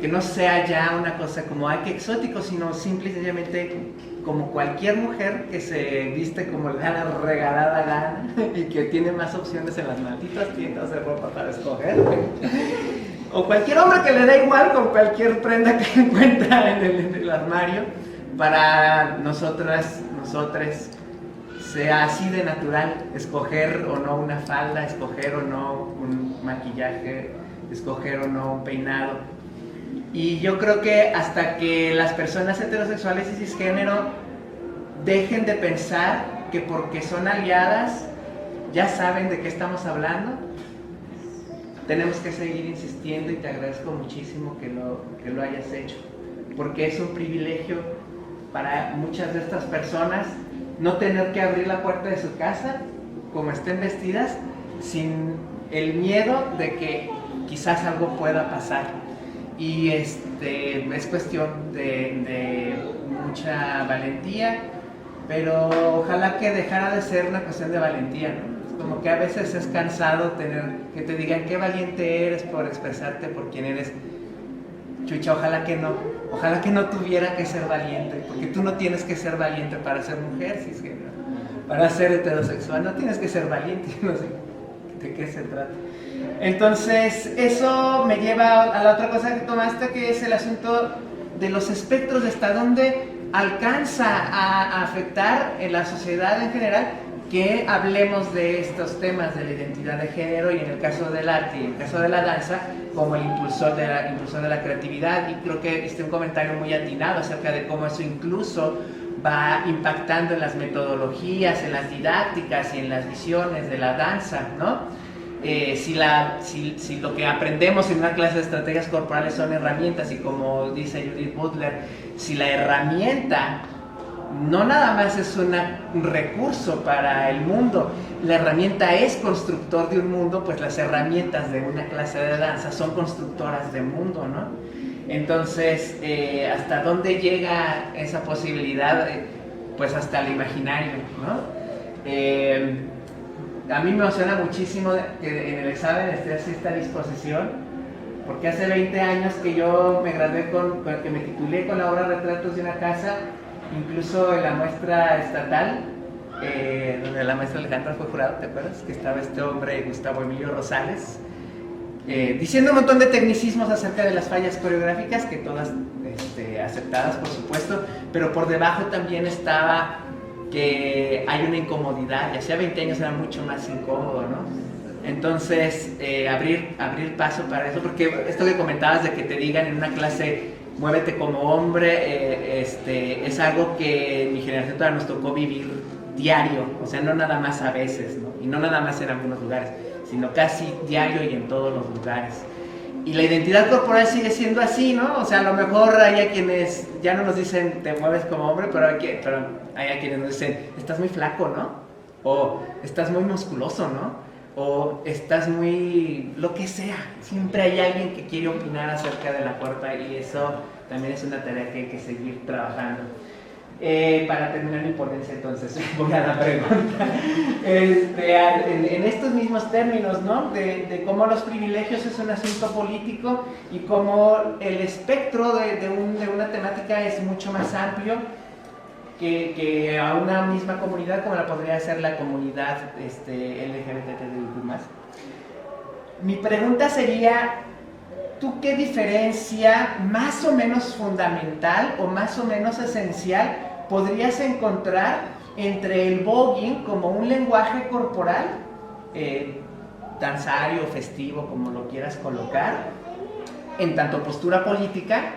que no sea ya una cosa como, ay, qué exótico, sino simple y sencillamente como cualquier mujer que se viste como le da la regalada gana y que tiene más opciones en las malditas tiendas de ropa para escoger. o cualquier hombre que le da igual con cualquier prenda que encuentra en el armario, para nosotras, nosotres, sea así de natural, escoger o no una falda, escoger o no un maquillaje, escoger o no un peinado. Y yo creo que hasta que las personas heterosexuales y cisgénero dejen de pensar que porque son aliadas ya saben de qué estamos hablando, tenemos que seguir insistiendo, y te agradezco muchísimo que lo hayas hecho, porque es un privilegio para muchas de estas personas no tener que abrir la puerta de su casa, como estén vestidas, sin el miedo de que quizás algo pueda pasar. Y es cuestión de mucha valentía, pero ojalá que dejara de ser una cuestión de valentía, ¿no? Es como que a veces es cansado tener que te digan qué valiente eres por expresarte por quien eres. Chucha, ojalá que no tuviera que ser valiente, porque tú no tienes que ser valiente para ser mujer, cisgénero, para ser heterosexual, no tienes que ser valiente, no sé de qué se trata. Entonces, eso me lleva a la otra cosa que tomaste, que es el asunto de los espectros, de hasta dónde alcanza a afectar en la sociedad en general que hablemos de estos temas de la identidad de género, y en el caso del arte y en el caso de la danza, como el impulsor de la creatividad. Y creo que hiciste un comentario muy atinado acerca de cómo eso incluso va impactando en las metodologías, en las didácticas y en las visiones de la danza, ¿no? Si lo que aprendemos en una clase de estrategias corporales son herramientas, y como dice Judith Butler, si la herramienta no nada más es un recurso para el mundo, la herramienta es constructor de un mundo, pues las herramientas de una clase de danza son constructoras de mundo, ¿no? Entonces, ¿hasta dónde llega esa posibilidad? Pues hasta el imaginario, ¿no? A mí me emociona muchísimo que en el examen esté así esta disposición, porque hace 20 años que yo me gradué que me titulé con la obra Retratos de una casa, incluso en la muestra estatal, donde la maestra Alejandra fue jurado, ¿te acuerdas? Que estaba este hombre, Gustavo Emilio Rosales, diciendo un montón de tecnicismos acerca de las fallas coreográficas, que todas aceptadas, por supuesto, pero por debajo también estaba que hay una incomodidad, y hacía 20 años era mucho más incómodo, ¿no? Entonces, abrir paso para eso, porque esto que comentabas de que te digan en una clase, muévete como hombre, es algo que en mi generación todavía nos tocó vivir diario, o sea, no nada más a veces, ¿no? Y no nada más en algunos lugares, sino casi diario y en todos los lugares. Y la identidad corporal sigue siendo así, ¿no? O sea, a lo mejor hay a quienes ya no nos dicen te mueves como hombre, pero hay a quienes nos dicen estás muy flaco, ¿no? O estás muy musculoso, ¿no? O estás muy... lo que sea. Siempre hay alguien que quiere opinar acerca de la puerta, y eso también es una tarea que hay que seguir trabajando. Para terminar mi ponencia, entonces, voy a la pregunta. En estos mismos términos, ¿no? De cómo los privilegios es un asunto político, y cómo el espectro de una temática es mucho más amplio que a una misma comunidad, como la podría ser la comunidad LGBTQ+. Mi pregunta sería, ¿tú qué diferencia más o menos fundamental o más o menos esencial podrías encontrar entre el voguing como un lenguaje corporal, danzario, festivo, como lo quieras colocar, en tanto postura política,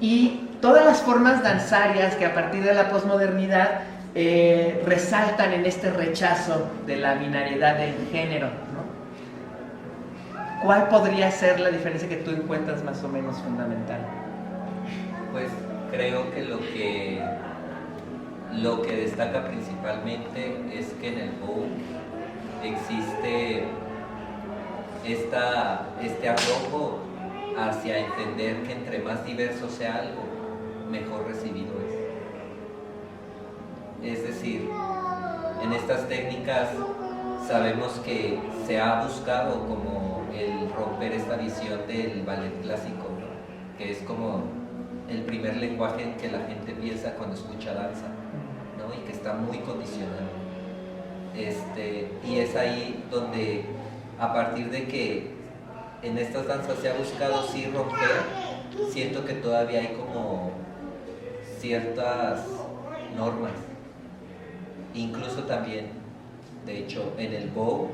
y todas las formas danzarias que a partir de la posmodernidad resaltan en este rechazo de la binariedad del género, ¿no? ¿Cuál podría ser la diferencia que tú encuentras más o menos fundamental? Pues creo que lo que destaca principalmente es que en el Vogue existe este arrojo hacia entender que entre más diverso sea algo, mejor recibido es. Es decir, en estas técnicas sabemos que se ha buscado como el romper esta visión del ballet clásico, ¿no? Que es como el primer lenguaje en que la gente piensa cuando escucha danza, ¿no? Y que está muy condicionado. Y es ahí donde, a partir de que en estas danzas se ha buscado sí romper, siento que todavía hay como ciertas normas. Incluso también, de hecho, en el bow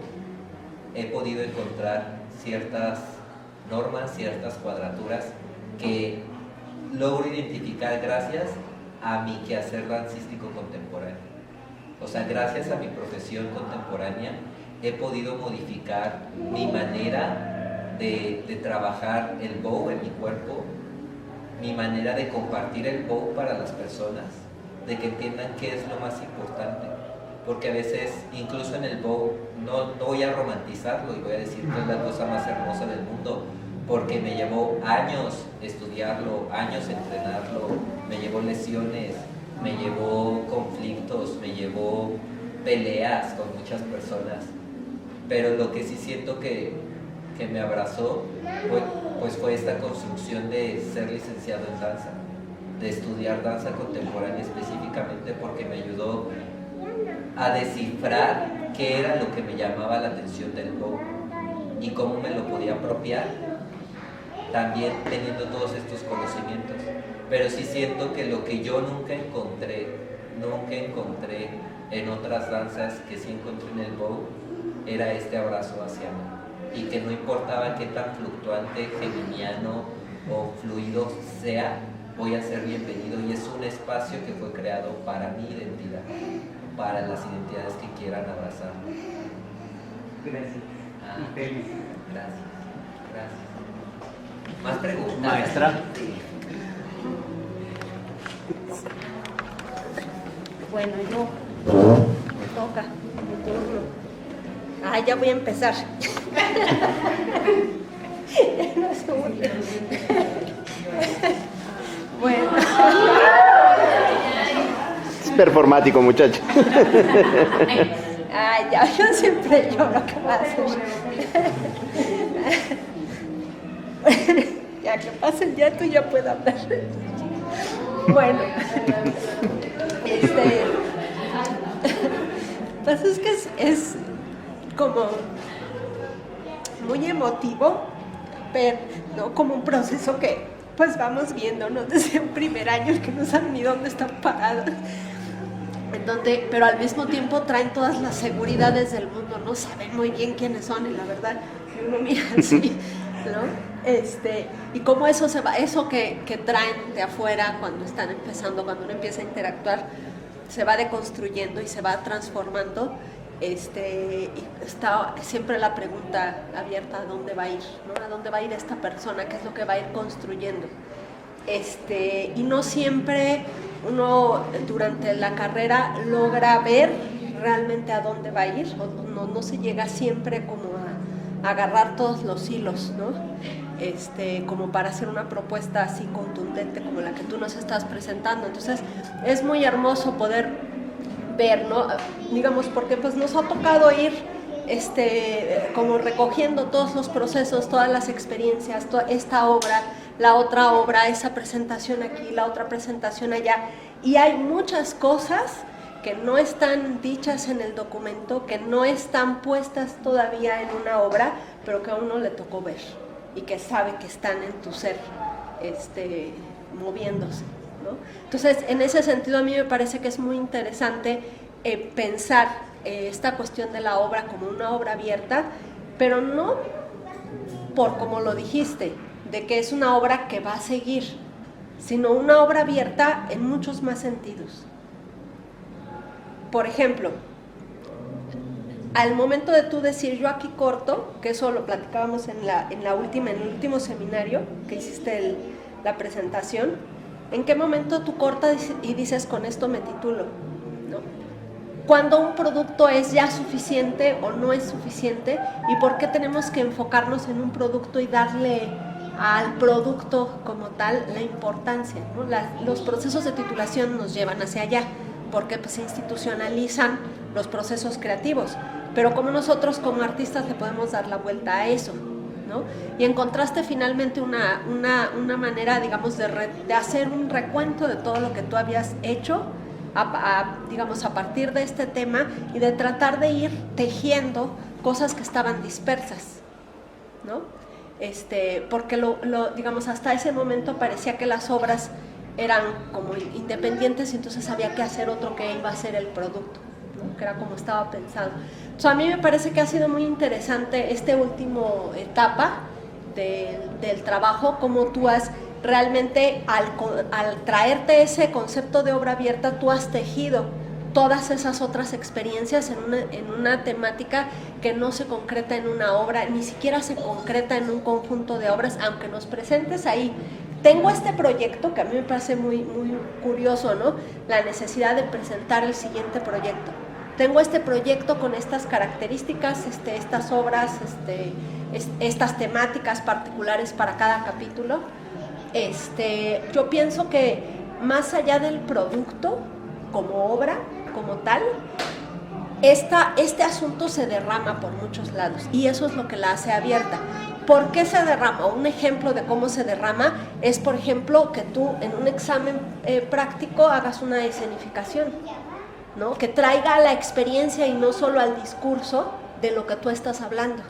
he podido encontrar ciertas normas, ciertas cuadraturas que logro identificar gracias a mi quehacer dancístico contemporáneo. O sea, gracias a mi profesión contemporánea he podido modificar mi manera de trabajar el bow en mi cuerpo, mi manera de compartir el bow para las personas, de que entiendan qué es lo más importante. Porque a veces, incluso en el bow, no voy a romantizarlo y voy a decir que es la cosa más hermosa del mundo, porque me llevó años estudiarlo, años entrenarlo, me llevó lesiones, me llevó conflictos, me llevó peleas con muchas personas. Pero lo que sí siento que me abrazó fue esta construcción de ser licenciado en danza, de estudiar danza contemporánea específicamente, porque me ayudó a descifrar qué era lo que me llamaba la atención del bow y cómo me lo podía apropiar, también teniendo todos estos conocimientos. Pero sí siento que lo que yo nunca encontré en otras danzas que sí encontré en el bow, era este abrazo hacia mí, y que no importaba qué tan fluctuante, geminiano o fluido sea, voy a ser bienvenido, y es un espacio que fue creado para mi identidad, para las identidades que quieran abrazar. Gracias. Ah, Y feliz. gracias. Más preguntas. Maestra. Bueno, me toca mi turno. Ya voy a empezar. No se burlen. Bueno. Es performático, muchacho. Ya, yo siempre lloro, ¿qué va a hacer? Ya que pase el llanto, ya puedo hablar. Bueno, pues es que es como muy emotivo ver, ¿no? Como un proceso que pues vamos viendo, ¿no? Desde un primer año que no saben ni dónde están parados, en donde, pero al mismo tiempo traen todas las seguridades del mundo, no saben muy bien quiénes son, y la verdad, si uno mira así, ¿no? Y cómo eso se va, eso que traen de afuera cuando están empezando, cuando uno empieza a interactuar, se va deconstruyendo y se va transformando. Y está siempre la pregunta abierta: ¿a dónde va a ir? ¿No? ¿A dónde va a ir esta persona? ¿Qué es lo que va a ir construyendo? Y no siempre uno durante la carrera logra ver realmente a dónde va a ir, o no se llega siempre como a agarrar todos los hilos, ¿no? Como para hacer una propuesta así contundente como la que tú nos estás presentando. Entonces es muy hermoso poder ver, ¿no? Digamos, porque pues nos ha tocado ir como recogiendo todos los procesos, todas las experiencias, esta obra, la otra obra, esa presentación aquí, la otra presentación allá, y hay muchas cosas que no están dichas en el documento, que no están puestas todavía en una obra, pero que a uno le tocó ver y que sabe que están en tu ser, moviéndose, ¿no? Entonces, en ese sentido, a mí me parece que es muy interesante pensar esta cuestión de la obra como una obra abierta, pero no por como lo dijiste, de que es una obra que va a seguir, sino una obra abierta en muchos más sentidos. Por ejemplo, al momento de tú decir yo aquí corto, que eso lo platicábamos en el último seminario que hiciste la presentación, ¿en qué momento tú cortas y dices con esto me titulo? ¿No? ¿Cuándo un producto es ya suficiente o no es suficiente? ¿Y por qué tenemos que enfocarnos en un producto y darle al producto como tal la importancia, ¿no? Los procesos de titulación nos llevan hacia allá, porque pues, se institucionalizan los procesos creativos, pero como nosotros como artistas le podemos dar la vuelta a eso, ¿no? Y encontraste finalmente una manera, digamos, de hacer un recuento de todo lo que tú habías hecho, digamos, a partir de este tema, y de tratar de ir tejiendo cosas que estaban dispersas, ¿no? porque digamos, hasta ese momento parecía que las obras eran como independientes y entonces había que hacer otro que iba a ser el producto, ¿no? Que era como estaba pensado. Entonces a mí me parece que ha sido muy interesante esta última etapa del trabajo, como tú has realmente, al traerte ese concepto de obra abierta, tú has tejido todas esas otras experiencias en una temática que no se concreta en una obra, ni siquiera se concreta en un conjunto de obras, aunque nos presentes ahí. Tengo este proyecto que a mí me parece muy, muy curioso, ¿no? La necesidad de presentar el siguiente proyecto. Tengo este proyecto con estas características, estas obras, estas temáticas particulares para cada capítulo. Yo pienso que más allá del producto como obra, como tal, este asunto se derrama por muchos lados y eso es lo que la hace abierta. ¿Por qué se derrama? Un ejemplo de cómo se derrama es, por ejemplo, que tú en un examen práctico hagas una escenificación, ¿no? Que traiga a la experiencia y no solo al discurso de lo que tú estás hablando.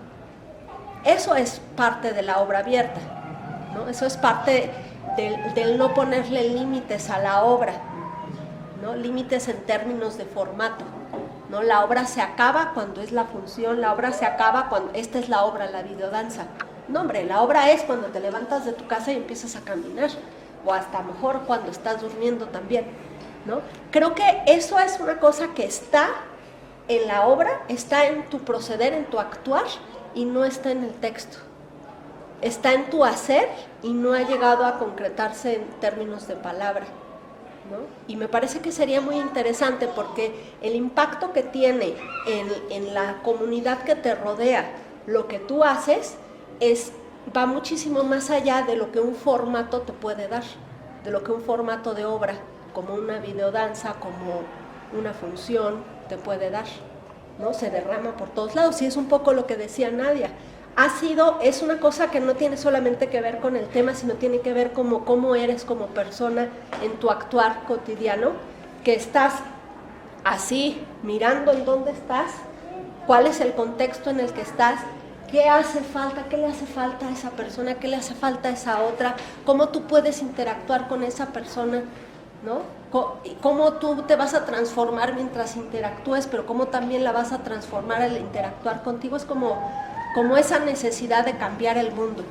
Eso es parte de la obra abierta, ¿no? Eso es parte del no ponerle límites a la obra, ¿no? Límites en términos de formato, ¿no? La obra se acaba cuando es la función, la obra se acaba cuando esta es la obra, la videodanza. No, hombre, la obra es cuando te levantas de tu casa y empiezas a caminar, o hasta mejor cuando estás durmiendo también, ¿no? Creo que eso es una cosa que está en la obra, está en tu proceder, en tu actuar, y no está en el texto. Está en tu hacer y no ha llegado a concretarse en términos de palabra, ¿no? Y me parece que sería muy interesante porque el impacto que tiene en la comunidad que te rodea lo que tú haces va muchísimo más allá de lo que un formato te puede dar, de lo que un formato de obra, como una videodanza, como una función, te puede dar, ¿no? Se derrama por todos lados y es un poco lo que decía Nadia. Es una cosa que no tiene solamente que ver con el tema, sino tiene que ver como cómo eres como persona en tu actuar cotidiano, que estás así, mirando en dónde estás, cuál es el contexto en el que estás, qué hace falta, qué le hace falta a esa persona, qué le hace falta a esa otra, cómo tú puedes interactuar con esa persona, ¿no? Cómo tú te vas a transformar mientras interactúes, pero cómo también la vas a transformar al interactuar contigo. Es como esa necesidad de cambiar el mundo,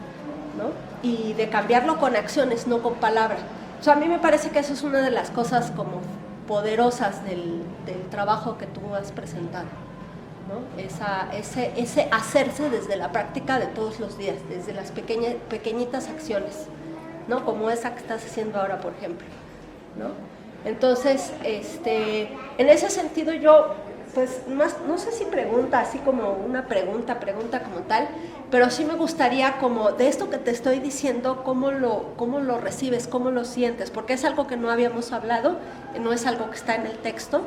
¿no? Y de cambiarlo con acciones, no con palabras. O sea, a mí me parece que eso es una de las cosas como poderosas del trabajo que tú has presentado, ¿no? Ese hacerse desde la práctica de todos los días, desde las pequeñitas acciones, ¿no? Como esa que estás haciendo ahora, por ejemplo, ¿no? Entonces, en ese sentido yo, pues no sé si pregunta, así como una pregunta como tal, pero sí me gustaría como de esto que te estoy diciendo, cómo lo recibes, cómo lo sientes, porque es algo que no habíamos hablado, no es algo que está en el texto,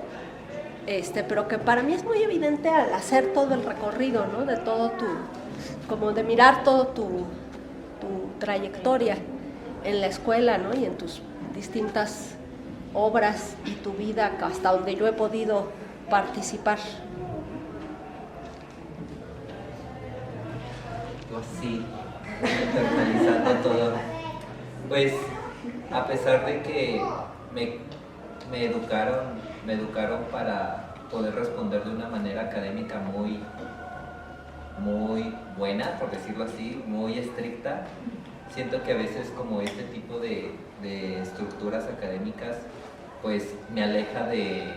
pero que para mí es muy evidente al hacer todo el recorrido, ¿no? De todo como de mirar todo tu trayectoria en la escuela, ¿no? Y en tus distintas obras y tu vida hasta donde yo he podido participar. Así, internalizando todo. Pues a pesar de que me educaron para poder responder de una manera académica muy buena, por decirlo así, muy estricta, siento que a veces como este tipo de estructuras académicas pues me aleja de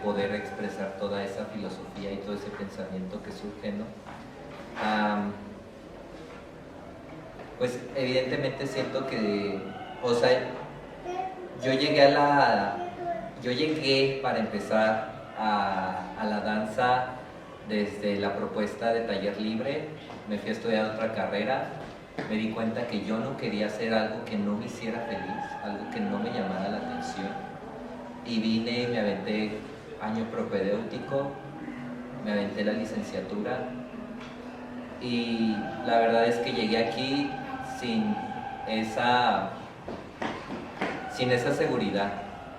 poder expresar toda esa filosofía y todo ese pensamiento que surge, ¿no? Pues evidentemente siento que, o sea, yo llegué para empezar a la danza desde la propuesta de taller libre, me fui a estudiar otra carrera, me di cuenta que yo no quería hacer algo que no me hiciera feliz, algo que no me llamara la atención. Y vine y me aventé año propedéutico, me aventé la licenciatura y la verdad es que llegué aquí sin esa seguridad.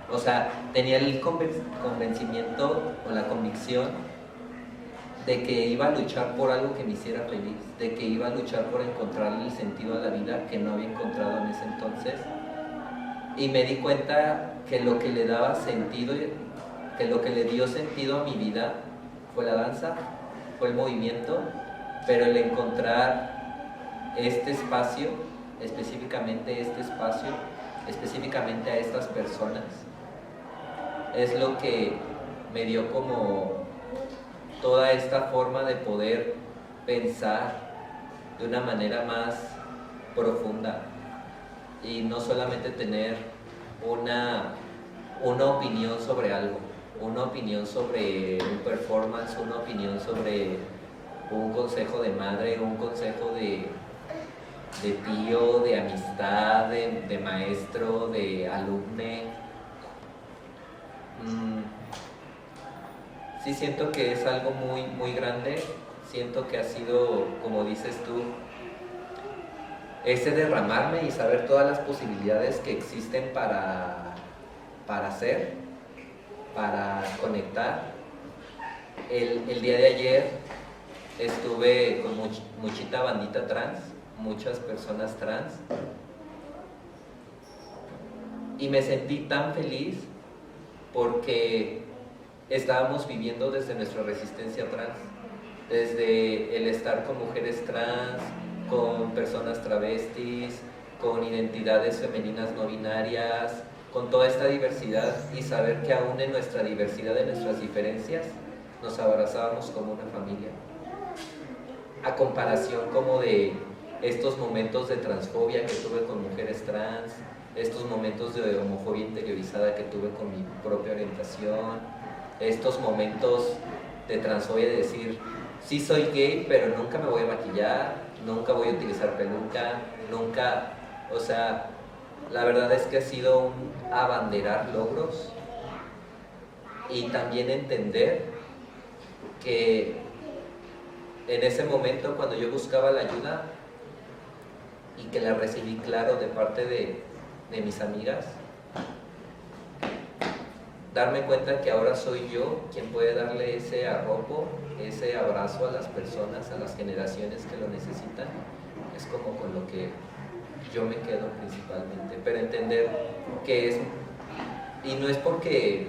O sea, tenía el convencimiento o la convicción de que iba a luchar por algo que me hiciera feliz, de que iba a luchar por encontrarle el sentido a la vida que no había encontrado en ese entonces. Y me di cuenta que lo que le daba sentido, que lo que le dio sentido a mi vida fue la danza, fue el movimiento, pero el encontrar este espacio, específicamente a estas personas, es lo que me dio como toda esta forma de poder pensar de una manera más profunda y no solamente tener una opinión sobre algo, una opinión sobre un performance, una opinión sobre un consejo de madre, un consejo de tío, de amistad, de maestro, de alumne. Sí siento que es algo muy, muy grande, siento que ha sido, como dices tú, ese derramarme y saber todas las posibilidades que existen para hacer, para conectar. El día de ayer estuve con muchita bandita trans, muchas personas trans, y me sentí tan feliz porque estábamos viviendo desde nuestra resistencia trans, desde el estar con mujeres trans, con personas travestis, con identidades femeninas no binarias, con toda esta diversidad, y saber que aún en nuestra diversidad, en nuestras diferencias, nos abrazábamos como una familia. A comparación como de estos momentos de transfobia que tuve con mujeres trans, estos momentos de homofobia interiorizada que tuve con mi propia orientación, estos momentos de transfobia de decir, sí soy gay, pero nunca me voy a maquillar, nunca voy a utilizar peluca, nunca, o sea, la verdad es que ha sido un abanderar logros y también entender que en ese momento cuando yo buscaba la ayuda y que la recibí claro de parte de mis amigas, darme cuenta que ahora soy yo quien puede darle ese arropo, ese abrazo a las personas, a las generaciones que lo necesitan, es como con lo que yo me quedo principalmente, pero entender que es, y no es porque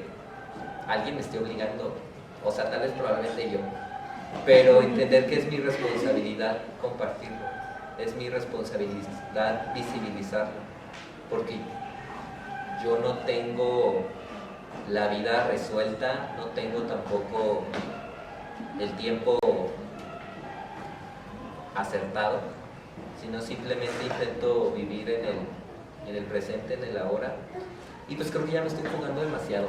alguien me esté obligando, o sea, tal vez probablemente yo, pero entender que es mi responsabilidad compartirlo, es mi responsabilidad visibilizarlo, porque yo no tengo la vida resuelta, no tengo tampoco el tiempo acertado, sino simplemente intento vivir en el presente, en el ahora. Y pues creo que ya me estoy jugando demasiado,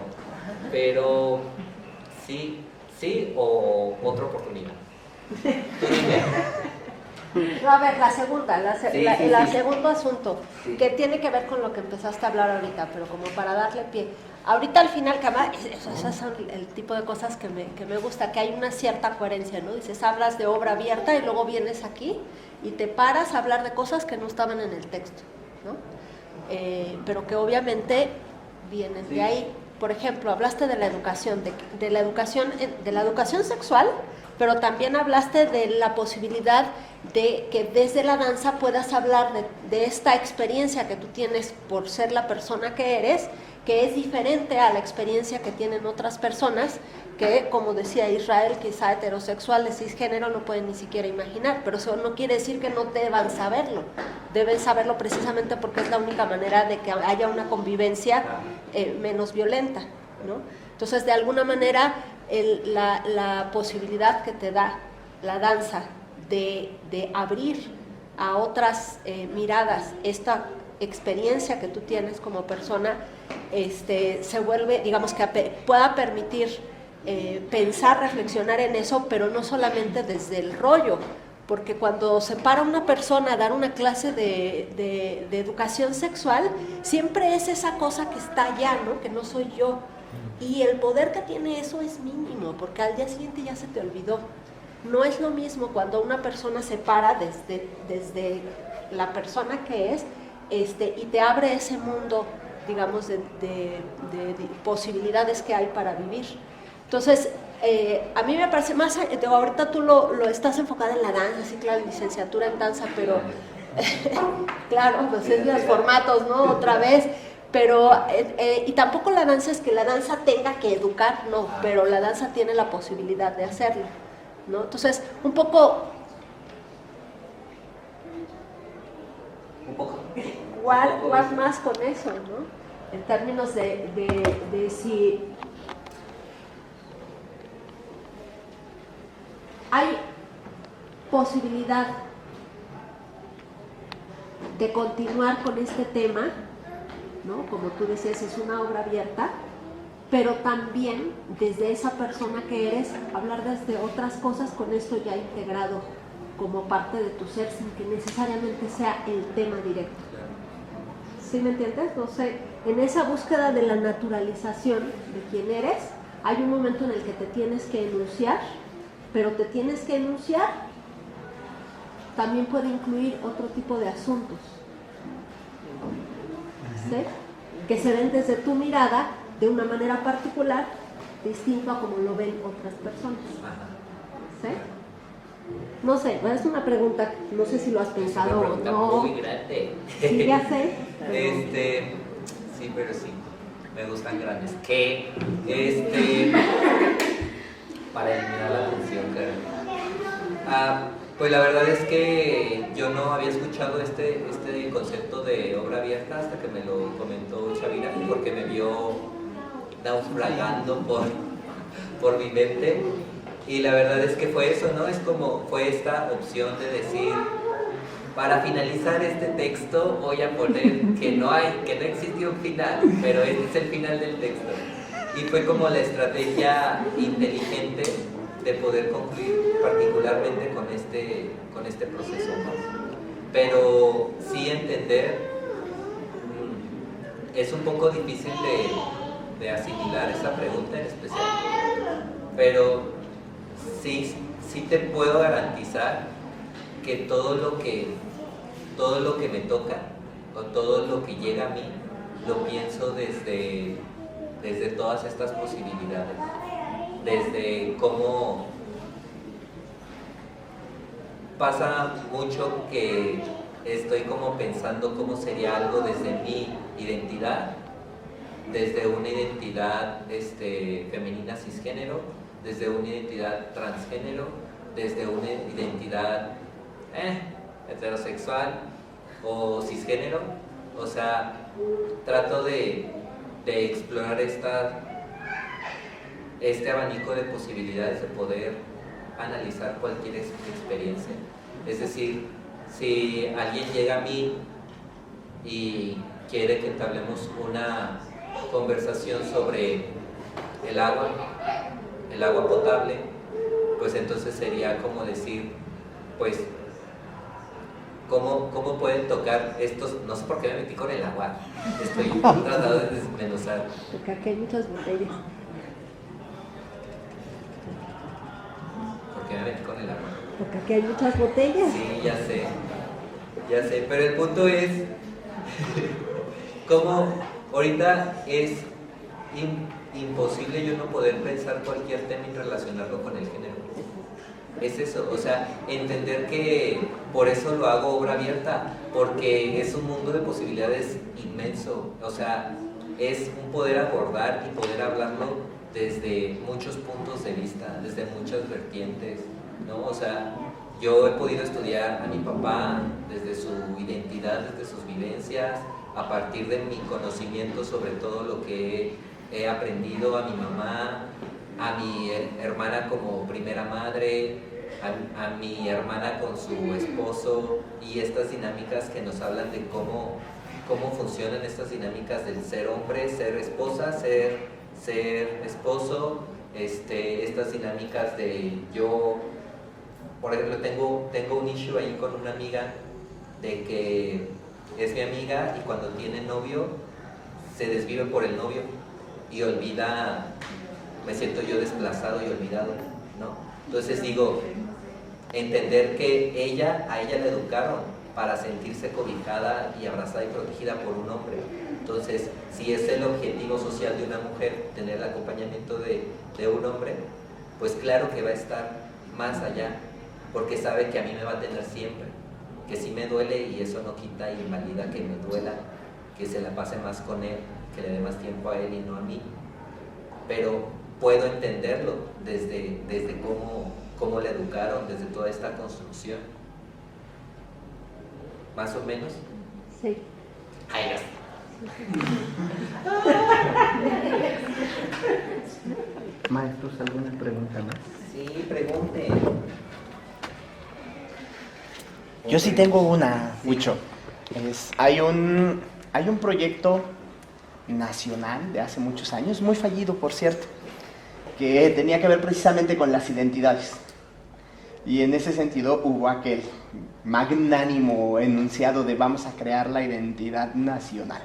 pero sí o otra oportunidad. No, a ver, la segunda, el Sí. segundo asunto, Sí. que tiene que ver con lo que empezaste a hablar ahorita, pero como para darle pie. Ahorita al final, esas son el tipo de cosas que me gusta, que hay una cierta coherencia, ¿no? Dices, hablas de obra abierta y luego vienes aquí y te paras a hablar de cosas que no estaban en el texto, ¿no? Pero que obviamente vienen de ahí. Por ejemplo, hablaste de la educación, de la educación sexual, pero también hablaste de la posibilidad de que desde la danza puedas hablar de esta experiencia que tú tienes por ser la persona que eres, que es diferente a la experiencia que tienen otras personas que, como decía Israel, quizá heterosexual de cisgénero no pueden ni siquiera imaginar, pero eso no quiere decir que no deban saberlo. Deben saberlo precisamente porque es la única manera de que haya una convivencia menos violenta, ¿no? Entonces, de alguna manera, la posibilidad que te da la danza de abrir a otras miradas esta experiencia que tú tienes como persona, se vuelve, digamos, que pueda permitir pensar, reflexionar en eso, pero no solamente desde el rollo, porque cuando se para una persona a dar una clase de educación sexual, siempre es esa cosa que está allá, ¿no? Que no soy yo. Y el poder que tiene eso es mínimo, porque al día siguiente ya se te olvidó. No es lo mismo cuando una persona se para desde la persona que es, y te abre ese mundo, digamos, de posibilidades que hay para vivir. Entonces, a mí me parece más, ahorita tú lo estás enfocada en la danza, sí, claro, licenciatura en danza, pero claro, pues es los formatos, ¿no? Otra vez, pero, y tampoco la danza es que la danza tenga que educar, no, pero la danza tiene la posibilidad de hacerlo, ¿no? Entonces, un poco guard más con eso, ¿no? En términos de si hay posibilidad de continuar con este tema, ¿no? Como tú decías, es una obra abierta, pero también desde esa persona que eres, hablar desde otras cosas con esto ya integrado como parte de tu ser, sin que necesariamente sea el tema directo. ¿Sí me entiendes? No sé, en esa búsqueda de la naturalización de quién eres, hay un momento en el que te tienes que enunciar, pero te tienes que enunciar también puede incluir otro tipo de asuntos, ¿sí? Que se ven desde tu mirada de una manera particular, distinto a como lo ven otras personas, ¿sí? No sé, es una pregunta, no sé si lo has pensado o no. Muy grande. Sí, ya sé. Pero... sí, pero sí, me gustan grandes. ¿Qué? Para eliminar la tensión, claro. Pues la verdad es que yo no había escuchado este concepto de obra abierta hasta que me lo comentó Chavira, porque me vio naufragando por mi mente. Y la verdad es que fue eso, ¿no? Es como fue esta opción de decir, para finalizar este texto voy a poner que no existió un final, pero este es el final del texto. Y fue como la estrategia inteligente de poder concluir particularmente con este proceso, ¿no? Pero sí entender, es un poco difícil de asimilar esa pregunta en especial, pero sí te puedo garantizar que todo lo que me toca o todo lo que llega a mí lo pienso desde todas estas posibilidades, desde cómo pasa mucho que estoy como pensando cómo sería algo desde mi identidad, desde una identidad femenina cisgénero, desde una identidad transgénero, desde una identidad heterosexual o cisgénero. O sea, trato de explorar este abanico de posibilidades de poder analizar cualquier experiencia. Es decir, si alguien llega a mí y quiere que entablemos una conversación sobre el agua potable, pues entonces sería como decir, pues, ¿cómo pueden tocar estos? No sé por qué me metí con el agua, estoy tratando de desmenuzar. Porque aquí hay muchas botellas. ¿Por qué me metí con el agua? Porque aquí hay muchas botellas. Sí, ya sé, pero el punto es cómo ahorita es imposible yo no poder pensar cualquier tema y relacionarlo con el género. Es eso, o sea, entender que por eso lo hago obra abierta, porque es un mundo de posibilidades inmenso, o sea, es un poder abordar y poder hablarlo desde muchos puntos de vista, desde muchas vertientes, ¿no? O sea, yo he podido estudiar a mi papá desde su identidad, desde sus vivencias, a partir de mi conocimiento sobre todo lo que he aprendido, a mi mamá, a mi hermana como primera madre, a mi hermana con su esposo, y estas dinámicas que nos hablan de cómo funcionan estas dinámicas del ser hombre, ser esposa, ser esposo, estas dinámicas de yo, por ejemplo, tengo un issue ahí con una amiga de que es mi amiga y cuando tiene novio se desvive por el novio y olvida, me siento yo desplazado y olvidado, ¿no? Entonces digo, entender que a ella la educaron para sentirse cobijada y abrazada y protegida por un hombre. Entonces, si es el objetivo social de una mujer tener el acompañamiento de un hombre, pues claro que va a estar más allá, porque sabe que a mí me va a tener siempre, que sí me duele y eso no quita y invalida que me duela, que se la pase más con él, que le dé más tiempo a él y no a mí, pero puedo entenderlo desde cómo le educaron, desde toda esta construcción. ¿Más o menos? Sí. Ahí está. Maestros, ¿alguna pregunta más? Sí, pregunten. Yo sí tengo una, Huicho. Hay un proyecto nacional de hace muchos años, muy fallido por cierto, que tenía que ver precisamente con las identidades. Y en ese sentido hubo aquel magnánimo enunciado de vamos a crear la identidad nacional.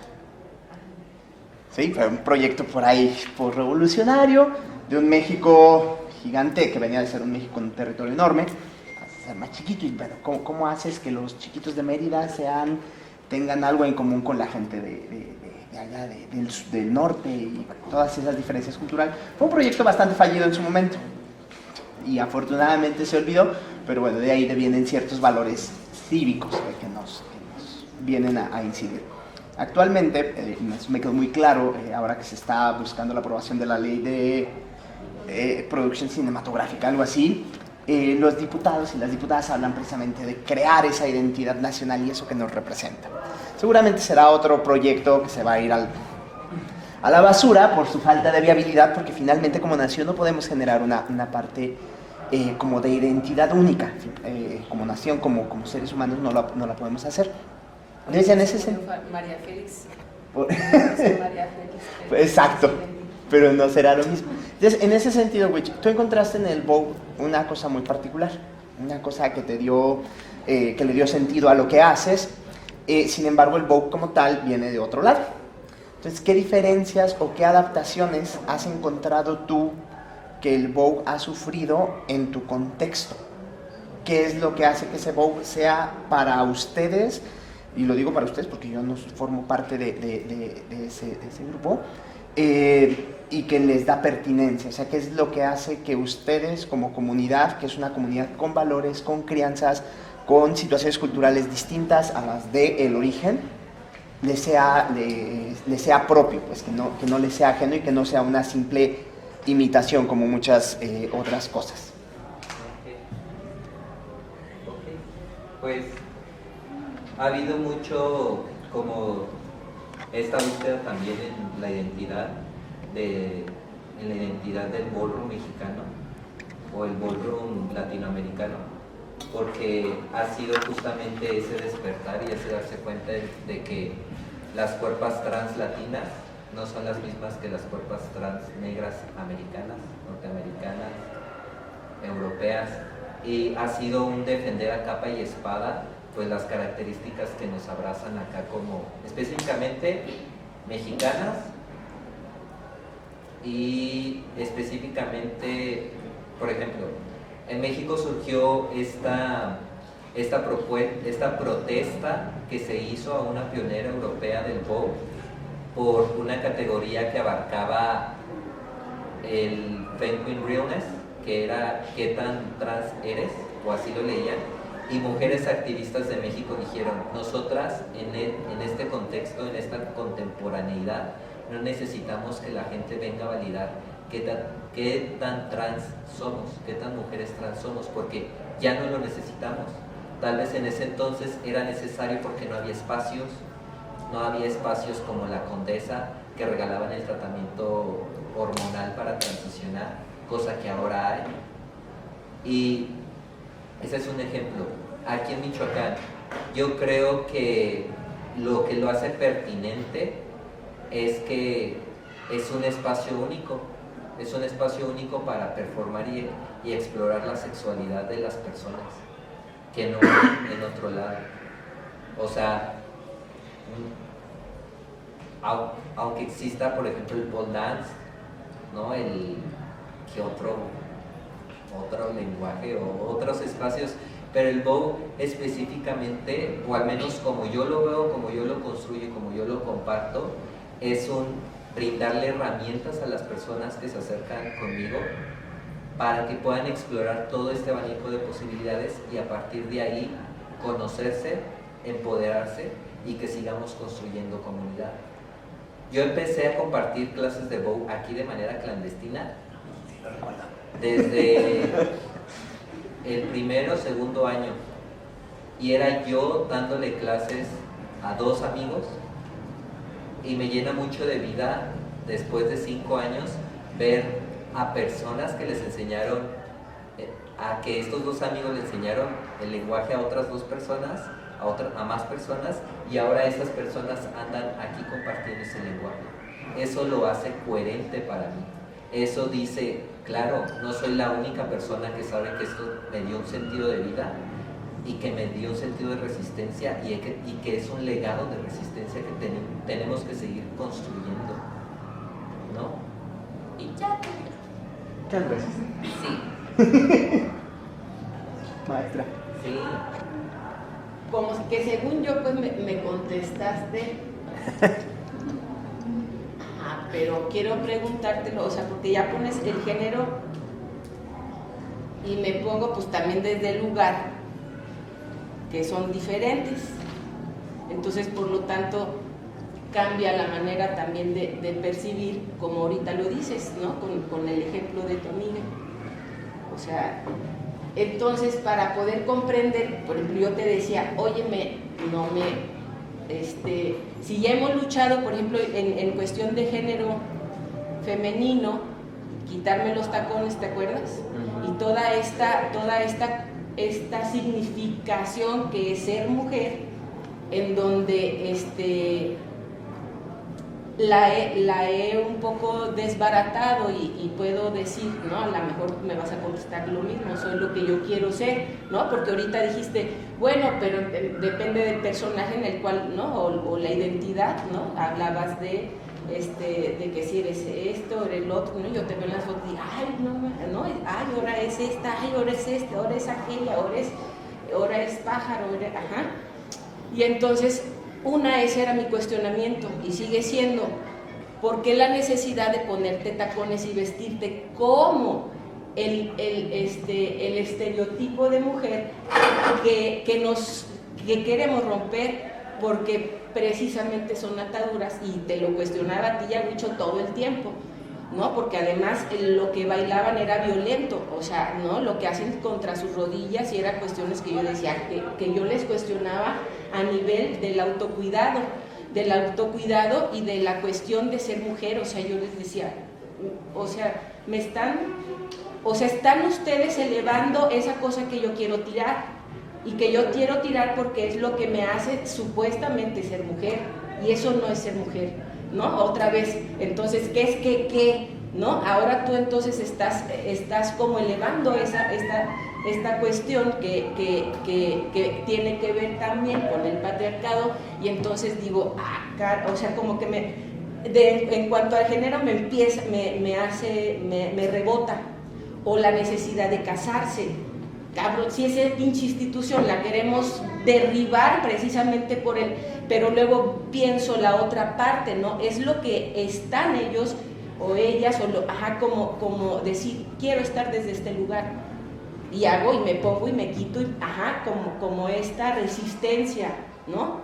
Sí, fue un proyecto por ahí, por revolucionario, de un México gigante que venía de ser un México en un territorio enorme, a ser más chiquito. Y bueno, ¿cómo haces que los chiquitos de Mérida tengan algo en común con la gente de allá del norte y bueno, todas esas diferencias culturales? Fue un proyecto bastante fallido en su momento y afortunadamente se olvidó, pero bueno, de ahí vienen ciertos valores cívicos que nos vienen a incidir. Actualmente, me quedó muy claro, ahora que se está buscando la aprobación de la ley de producción cinematográfica, algo así, los diputados y las diputadas hablan precisamente de crear esa identidad nacional y eso que nos representa. Seguramente será otro proyecto que se va a ir a la basura por su falta de viabilidad, porque finalmente como nación no podemos generar una parte como de identidad única, como nación, como seres humanos no la podemos hacer. Entonces, en ese sentido... María Félix. María Félix. Exacto, pero no será lo mismo. Entonces, en ese sentido, Witch, tú encontraste en el Vogue una cosa muy particular, una cosa que que le dio sentido a lo que haces. Sin embargo, el Vogue como tal viene de otro lado. Entonces, ¿qué diferencias o qué adaptaciones has encontrado tú que el Vogue ha sufrido en tu contexto? ¿Qué es lo que hace que ese Vogue sea para ustedes? Y lo digo para ustedes porque yo no formo parte de ese grupo, y que les da pertinencia. O sea, ¿qué es lo que hace que ustedes como comunidad, que es una comunidad con valores, con crianzas, con situaciones culturales distintas a las del origen, les sea propio, pues que no les sea ajeno y que no sea una simple imitación como muchas otras cosas? Okay. Pues ha habido mucho como esta búsqueda también en la identidad del ballroom mexicano o el ballroom latinoamericano, porque ha sido justamente ese despertar y ese darse cuenta de que las cuerpas trans latinas no son las mismas que las cuerpas trans negras americanas, norteamericanas, europeas, y ha sido un defender a capa y espada pues las características que nos abrazan acá como específicamente mexicanas y específicamente, por ejemplo, en México surgió esta protesta que se hizo a una pionera europea del pop por una categoría que abarcaba el Femme Queen Realness, que era ¿qué tan trans eres? O así lo leían. Y mujeres activistas de México dijeron, nosotras en este contexto, en esta contemporaneidad, no necesitamos que la gente venga a validar qué tan trans somos, qué tan mujeres trans somos, porque ya no lo necesitamos. Tal vez en ese entonces era necesario porque no había espacios como la Condesa que regalaban el tratamiento hormonal para transicionar, cosa que ahora hay. Y ese es un ejemplo. Aquí en Michoacán, yo creo que lo hace pertinente es que es un espacio único para performar y explorar la sexualidad de las personas, que no en otro lado. O sea, aunque exista, por ejemplo, el pole dance, ¿no? ¿Qué otro lenguaje o otros espacios? Pero el Vogue específicamente, o al menos como yo lo veo, como yo lo construyo, como yo lo comparto, es brindarle herramientas a las personas que se acercan conmigo para que puedan explorar todo este abanico de posibilidades y a partir de ahí conocerse, empoderarse y que sigamos construyendo comunidad. Yo empecé a compartir clases de bow aquí de manera clandestina desde el primero o segundo año, y era yo dándole clases a 2 amigos, y me llena mucho de vida después de 5 años ver a personas que les enseñaron, a que estos 2 amigos le enseñaron el lenguaje a otras 2 personas, a más personas, y ahora esas personas andan aquí compartiendo ese lenguaje. Eso lo hace coherente para mí. Eso dice, claro, no soy la única persona que sabe que esto me dio un sentido de vida y que me dio un sentido de resistencia y que es un legado de resistencia que tenemos que seguir construyendo, ¿no? Y ya. Muchas gracias. Sí. Maestra. Sí. Como que según yo pues me contestaste, pero quiero preguntártelo, o sea, porque ya pones el género y me pongo pues también desde el lugar, que son diferentes, entonces por lo tanto cambia la manera también de percibir, como ahorita lo dices, ¿no? Con el ejemplo de tu amiga, o sea, entonces para poder comprender, por ejemplo, yo te decía, óyeme, si ya hemos luchado, por ejemplo, en cuestión de género femenino, quitarme los tacones, ¿te acuerdas? Y toda esta significación que es ser mujer, en donde la he un poco desbaratado y puedo decir, ¿no? A lo mejor me vas a contestar lo mismo, soy lo que yo quiero ser, ¿no? Porque ahorita dijiste, bueno, pero depende del personaje en el cual, ¿no? O la identidad, ¿no? Hablabas de que si eres esto, eres el otro, ¿no? Yo te veo en las fotos y digo, ay, no, ay, ahora es esta, ay, ahora es este, ahora es aquella, ahora es pájaro, ajá. Y entonces, ese era mi cuestionamiento y sigue siendo, ¿por qué la necesidad de ponerte tacones y vestirte como el estereotipo de mujer que queremos romper? Porque precisamente son ataduras, y te lo cuestionaba a ti y a Huicho todo el tiempo, ¿no? Porque además lo que bailaban era violento, o sea, ¿no? Lo que hacen contra sus rodillas, y eran cuestiones que yo decía, que yo les cuestionaba a nivel del autocuidado y de la cuestión de ser mujer. O sea, yo les decía, o sea, están ustedes elevando esa cosa que yo quiero tirar, y que yo quiero tirar porque es lo que me hace supuestamente ser mujer, y eso no es ser mujer, ¿no? Otra vez, entonces, ¿qué es qué? ¿No? Ahora tú entonces estás como elevando esta cuestión que tiene que ver también con el patriarcado, y entonces digo, o sea, como que en cuanto al género me rebota, o la necesidad de casarse. Cabrón, si esa pinche institución la queremos derribar precisamente por él, pero luego pienso la otra parte, ¿no? Es lo que están ellos o ellas, como decir, quiero estar desde este lugar, y hago y me pongo y me quito, como esta resistencia, ¿no?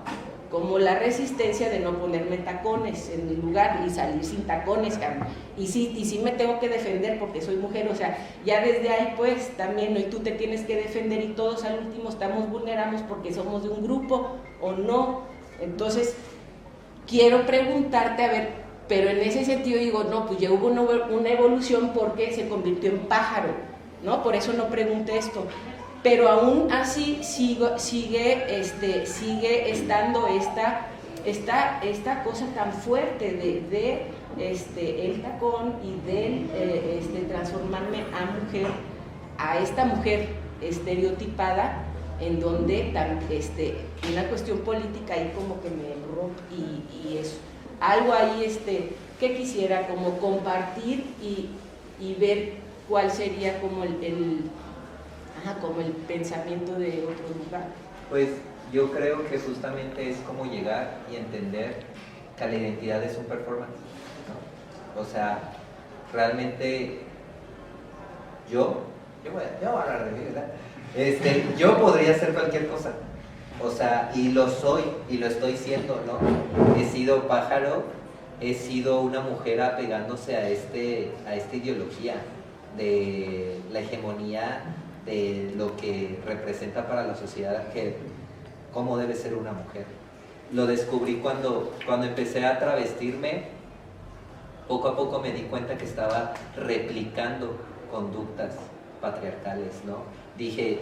Como la resistencia de no ponerme tacones en mi lugar y salir sin tacones, cabrón. Y sí me tengo que defender porque soy mujer, o sea, ya desde ahí pues también, ¿no? Y tú te tienes que defender, y todos al último estamos vulnerados porque somos de un grupo o no. Entonces, quiero preguntarte, a ver, pero en ese sentido digo, no, pues ya hubo una evolución porque se convirtió en pájaro, ¿no? Por eso no pregunté esto. Pero aún así sigue estando esta cosa tan fuerte de el tacón y de transformarme a esta mujer estereotipada, en donde una cuestión política ahí como que me rompe, y eso. Algo ahí que quisiera como compartir y ver cuál sería como como el pensamiento de otro lugar. Pues yo creo que justamente es como llegar y entender que la identidad es un performance, ¿no? O sea, realmente yo voy a hablar de mí, ¿verdad? Yo podría hacer cualquier cosa, o sea, y lo soy, y lo estoy siendo, ¿no? He sido pájaro, he sido una mujer apegándose a esta ideología de la hegemonía de lo que representa para la sociedad, que cómo debe ser una mujer. Lo descubrí cuando empecé a travestirme. Poco a poco me di cuenta que estaba replicando conductas patriarcales, ¿no? Dije,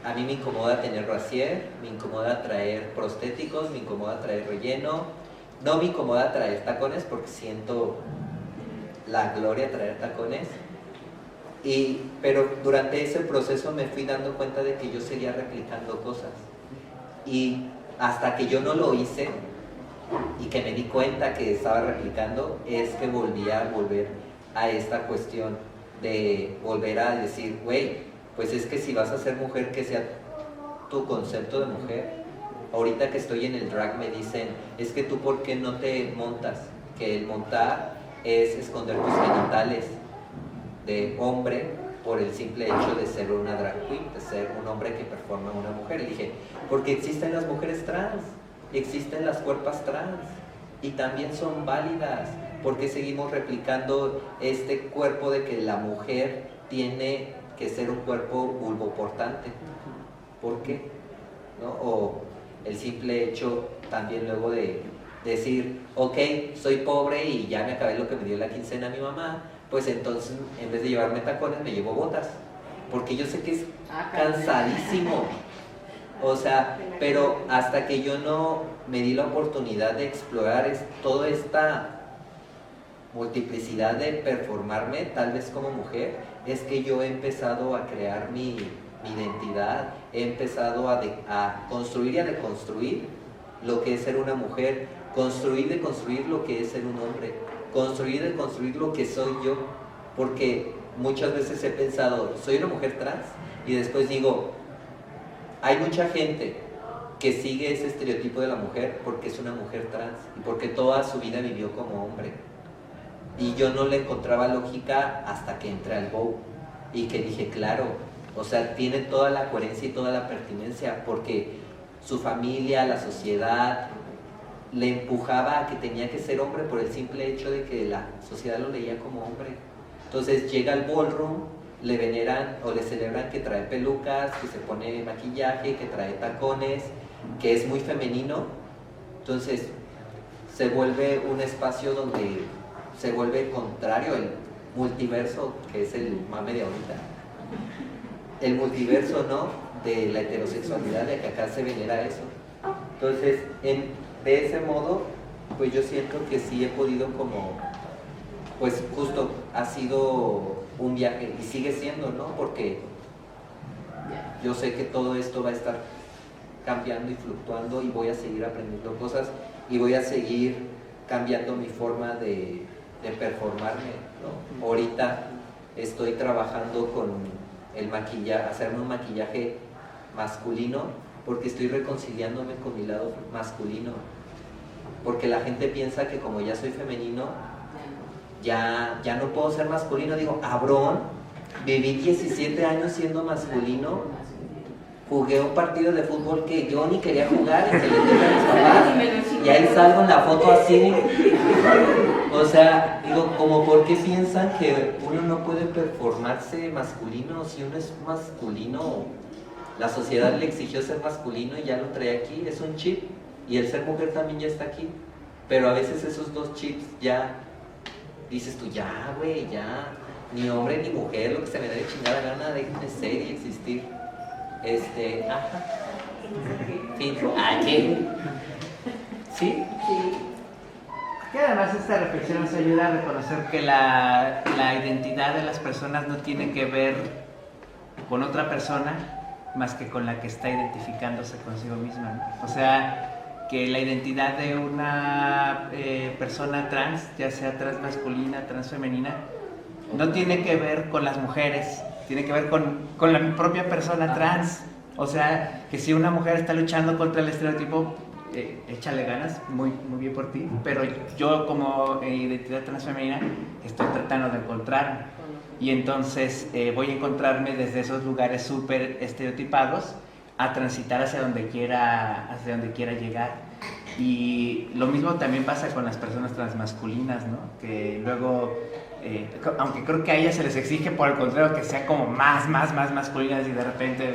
a mí me incomoda tener brasier, me incomoda traer prostéticos, me incomoda traer relleno, no me incomoda traer tacones porque siento la gloria de traer tacones, pero durante ese proceso me fui dando cuenta de que yo seguía replicando cosas, y hasta que yo no lo hice y que me di cuenta que estaba replicando, es que volver a esta cuestión de volver a decir, güey, pues es que si vas a ser mujer, que sea tu concepto de mujer. Ahorita que estoy en el drag me dicen, es que tú ¿por qué no te montas? Que el montar es esconder tus genitales de hombre por el simple hecho de ser una drag queen, de ser un hombre que performa a una mujer. Y dije, porque existen las mujeres trans, existen las cuerpas trans y también son válidas. ¿Por qué seguimos replicando este cuerpo de que la mujer tiene que ser un cuerpo vulvoportante? ¿Por qué? ¿No? O el simple hecho también luego de decir, ok, soy pobre y ya me acabé lo que me dio la quincena mi mamá, pues entonces en vez de llevarme tacones me llevo botas, porque yo sé que es cansadísimo. O sea, pero hasta que yo no me di la oportunidad de explorar toda esta multiplicidad de performarme, tal vez como mujer, es que yo he empezado a crear mi identidad, he empezado a construir y a deconstruir lo que es ser una mujer, construir y deconstruir lo que es ser un hombre, construir y deconstruir lo que soy yo, porque muchas veces he pensado, soy una mujer trans, y después digo, hay mucha gente que sigue ese estereotipo de la mujer porque es una mujer trans y porque toda su vida vivió como hombre. Y yo no le encontraba lógica hasta que entré al Vogue y que dije, claro, o sea, tiene toda la coherencia y toda la pertinencia, porque su familia, la sociedad, le empujaba a que tenía que ser hombre por el simple hecho de que la sociedad lo leía como hombre. Entonces llega al ballroom, le veneran o le celebran que trae pelucas, que se pone maquillaje, que trae tacones, que es muy femenino. Entonces se vuelve un espacio donde se vuelve contrario el multiverso, que es el mame de ahorita. El multiverso, ¿no? De la heterosexualidad, de que acá se venera eso. Entonces, de ese modo, pues yo siento que sí he podido como, pues justo ha sido un viaje y sigue siendo, ¿no? Porque yo sé que todo esto va a estar cambiando y fluctuando y voy a seguir aprendiendo cosas y voy a seguir cambiando mi forma de performarme, ¿no? Ahorita estoy trabajando con el maquillaje, hacerme un maquillaje masculino, porque estoy reconciliándome con mi lado masculino, porque la gente piensa que como ya soy femenino, ya no puedo ser masculino. Digo, cabrón, viví 17 años siendo masculino, jugué un partido de fútbol que yo ni quería jugar y se le dije a mis papás, y ahí salgo en la foto así. O sea, digo, como por qué piensan que uno no puede performarse masculino si uno es masculino. La sociedad le exigió ser masculino y ya lo trae aquí, es un chip, y el ser mujer también ya está aquí, pero a veces esos dos chips ya dices tú, ya güey, ya, ni hombre ni mujer, lo que se me da de chingada gana de ser y existir. Ajá. ¿Qué? ¿Sí? Que además esta reflexión nos ayuda a reconocer que la identidad de las personas no tiene que ver con otra persona más que con la que está identificándose consigo misma, ¿no? O sea, que la identidad de una persona trans, ya sea transmasculina, transfemenina, no tiene que ver con las mujeres, tiene que ver con la propia persona trans. O sea, que si una mujer está luchando contra el estereotipo, échale ganas, muy bien por ti, pero yo como identidad transfemenina estoy tratando de encontrarme, y entonces voy a encontrarme desde esos lugares súper estereotipados a transitar hacia donde quiera llegar. Y lo mismo también pasa con las personas transmasculinas, ¿no? Que luego, aunque creo que a ellas se les exige por el contrario que sean como más masculinas, y de repente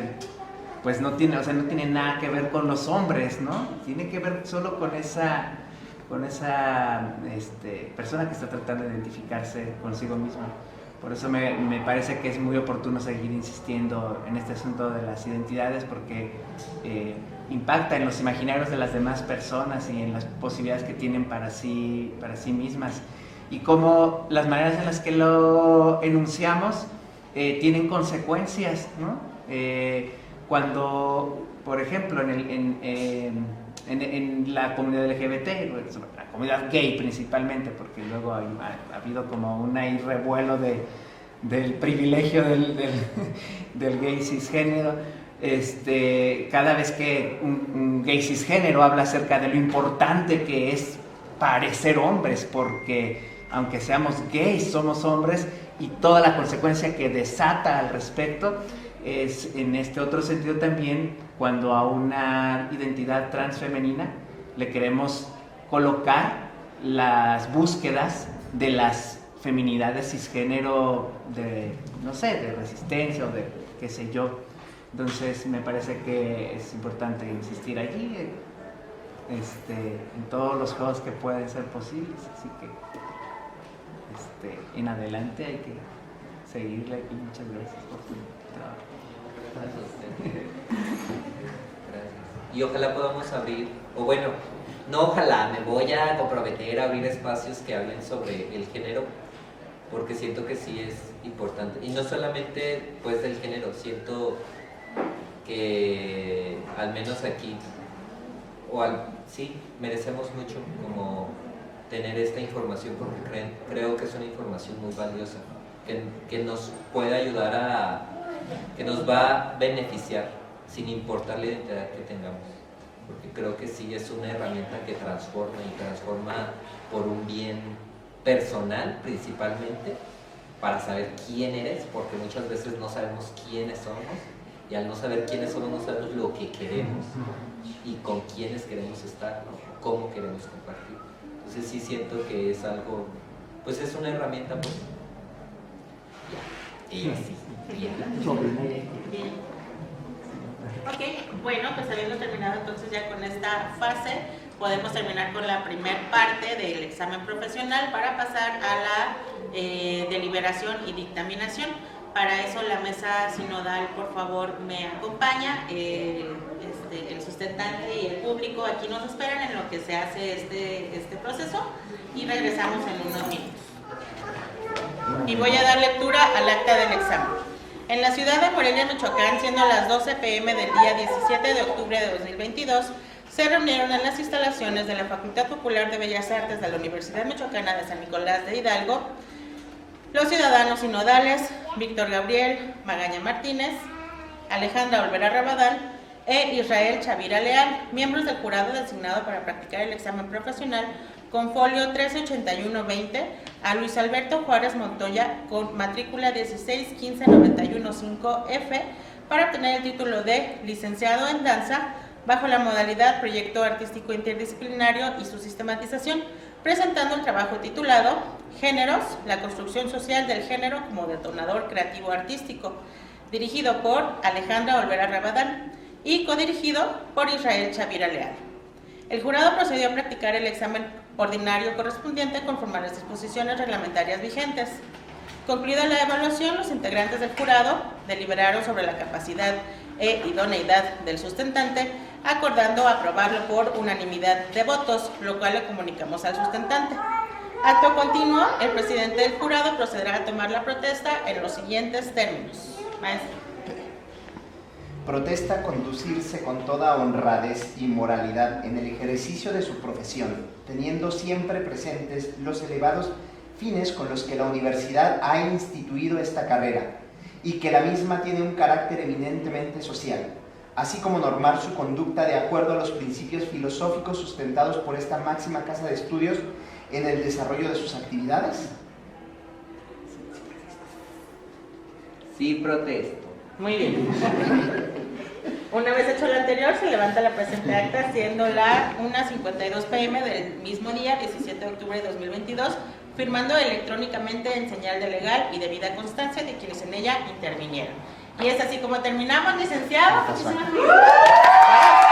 pues no tiene nada que ver con los hombres, ¿no? Tiene que ver solo con esa persona que está tratando de identificarse consigo misma. Por eso me parece que es muy oportuno seguir insistiendo en este asunto de las identidades, porque impacta en los imaginarios de las demás personas y en las posibilidades que tienen para sí mismas. Y cómo las maneras en las que lo enunciamos tienen consecuencias, ¿no? Cuando, por ejemplo, en la comunidad LGBT, la comunidad gay principalmente, porque luego ha habido como un revuelo del privilegio del gay cisgénero, cada vez que un gay cisgénero habla acerca de lo importante que es parecer hombres, porque aunque seamos gays, somos hombres, y toda la consecuencia que desata al respecto es en este otro sentido también cuando a una identidad transfemenina le queremos colocar las búsquedas de las feminidades cisgénero de resistencia o de qué sé yo. Entonces me parece que es importante insistir allí en todos los juegos que pueden ser posibles, así que en adelante hay que seguirle, y muchas gracias por tu trabajo. Gracias a usted. Gracias. Y ojalá podamos abrir, o bueno, no ojalá, me voy a comprometer a abrir espacios que hablen sobre el género, porque siento que sí es importante. Y no solamente pues del género, siento que al menos aquí, sí, merecemos mucho como tener esta información, porque creo que es una información muy valiosa, que nos puede ayudar que nos va a beneficiar sin importar la identidad que tengamos, porque creo que sí es una herramienta que transforma por un bien personal principalmente, para saber quién eres, porque muchas veces no sabemos quiénes somos, y al no saber quiénes somos no sabemos lo que queremos y con quiénes queremos estar, ¿no? Cómo queremos compartir. Entonces sí siento que es algo, pues es una herramienta, pues ya, Bien. Ok, bueno, pues habiendo terminado entonces ya con esta fase, podemos terminar con la primer parte del examen profesional para pasar a la deliberación y dictaminación. Para eso la mesa sinodal, por favor, me acompaña. El sustentante y el público aquí nos esperan en lo que se hace este proceso, y regresamos en unos minutos. Y voy a dar lectura al acta del examen. En la ciudad de Morelia, Michoacán, siendo las 12 p.m. del día 17 de octubre de 2022, se reunieron en las instalaciones de la Facultad Popular de Bellas Artes de la Universidad Michoacana de San Nicolás de Hidalgo los ciudadanos sinodales Víctor Gabriel Magaña Martínez, Alejandra Olvera Rabadán e Israel Chavira Leal, miembros del jurado designado para practicar el examen profesional con folio 138120, a Luis Alberto Juárez Montoya con matrícula 1615915F para obtener el título de licenciado en danza bajo la modalidad proyecto artístico interdisciplinario y su sistematización, presentando el trabajo titulado Géneros, la construcción social del género como detonador creativo artístico, dirigido por Alejandra Olvera Rabadán y codirigido por Israel Chavira Leal. El jurado procedió a practicar el examen ordinario correspondiente conforme a las disposiciones reglamentarias vigentes. Concluida la evaluación, los integrantes del jurado deliberaron sobre la capacidad e idoneidad del sustentante, acordando aprobarlo por unanimidad de votos, lo cual le comunicamos al sustentante. Acto continuo, el presidente del jurado procederá a tomar la protesta en los siguientes términos. Maestro. Protesta conducirse con toda honradez y moralidad en el ejercicio de su profesión, teniendo siempre presentes los elevados fines con los que la universidad ha instituido esta carrera, y que la misma tiene un carácter eminentemente social, así como normar su conducta de acuerdo a los principios filosóficos sustentados por esta máxima casa de estudios en el desarrollo de sus actividades? Sí, protesto. Muy bien. Una vez hecho lo anterior, se levanta la presente acta, siendo la 1:52 p.m. del mismo día, 17 de octubre de 2022, firmando electrónicamente en señal de legal y debida constancia de quienes en ella intervinieron. Y es así como terminamos, licenciado. Muchísimas gracias.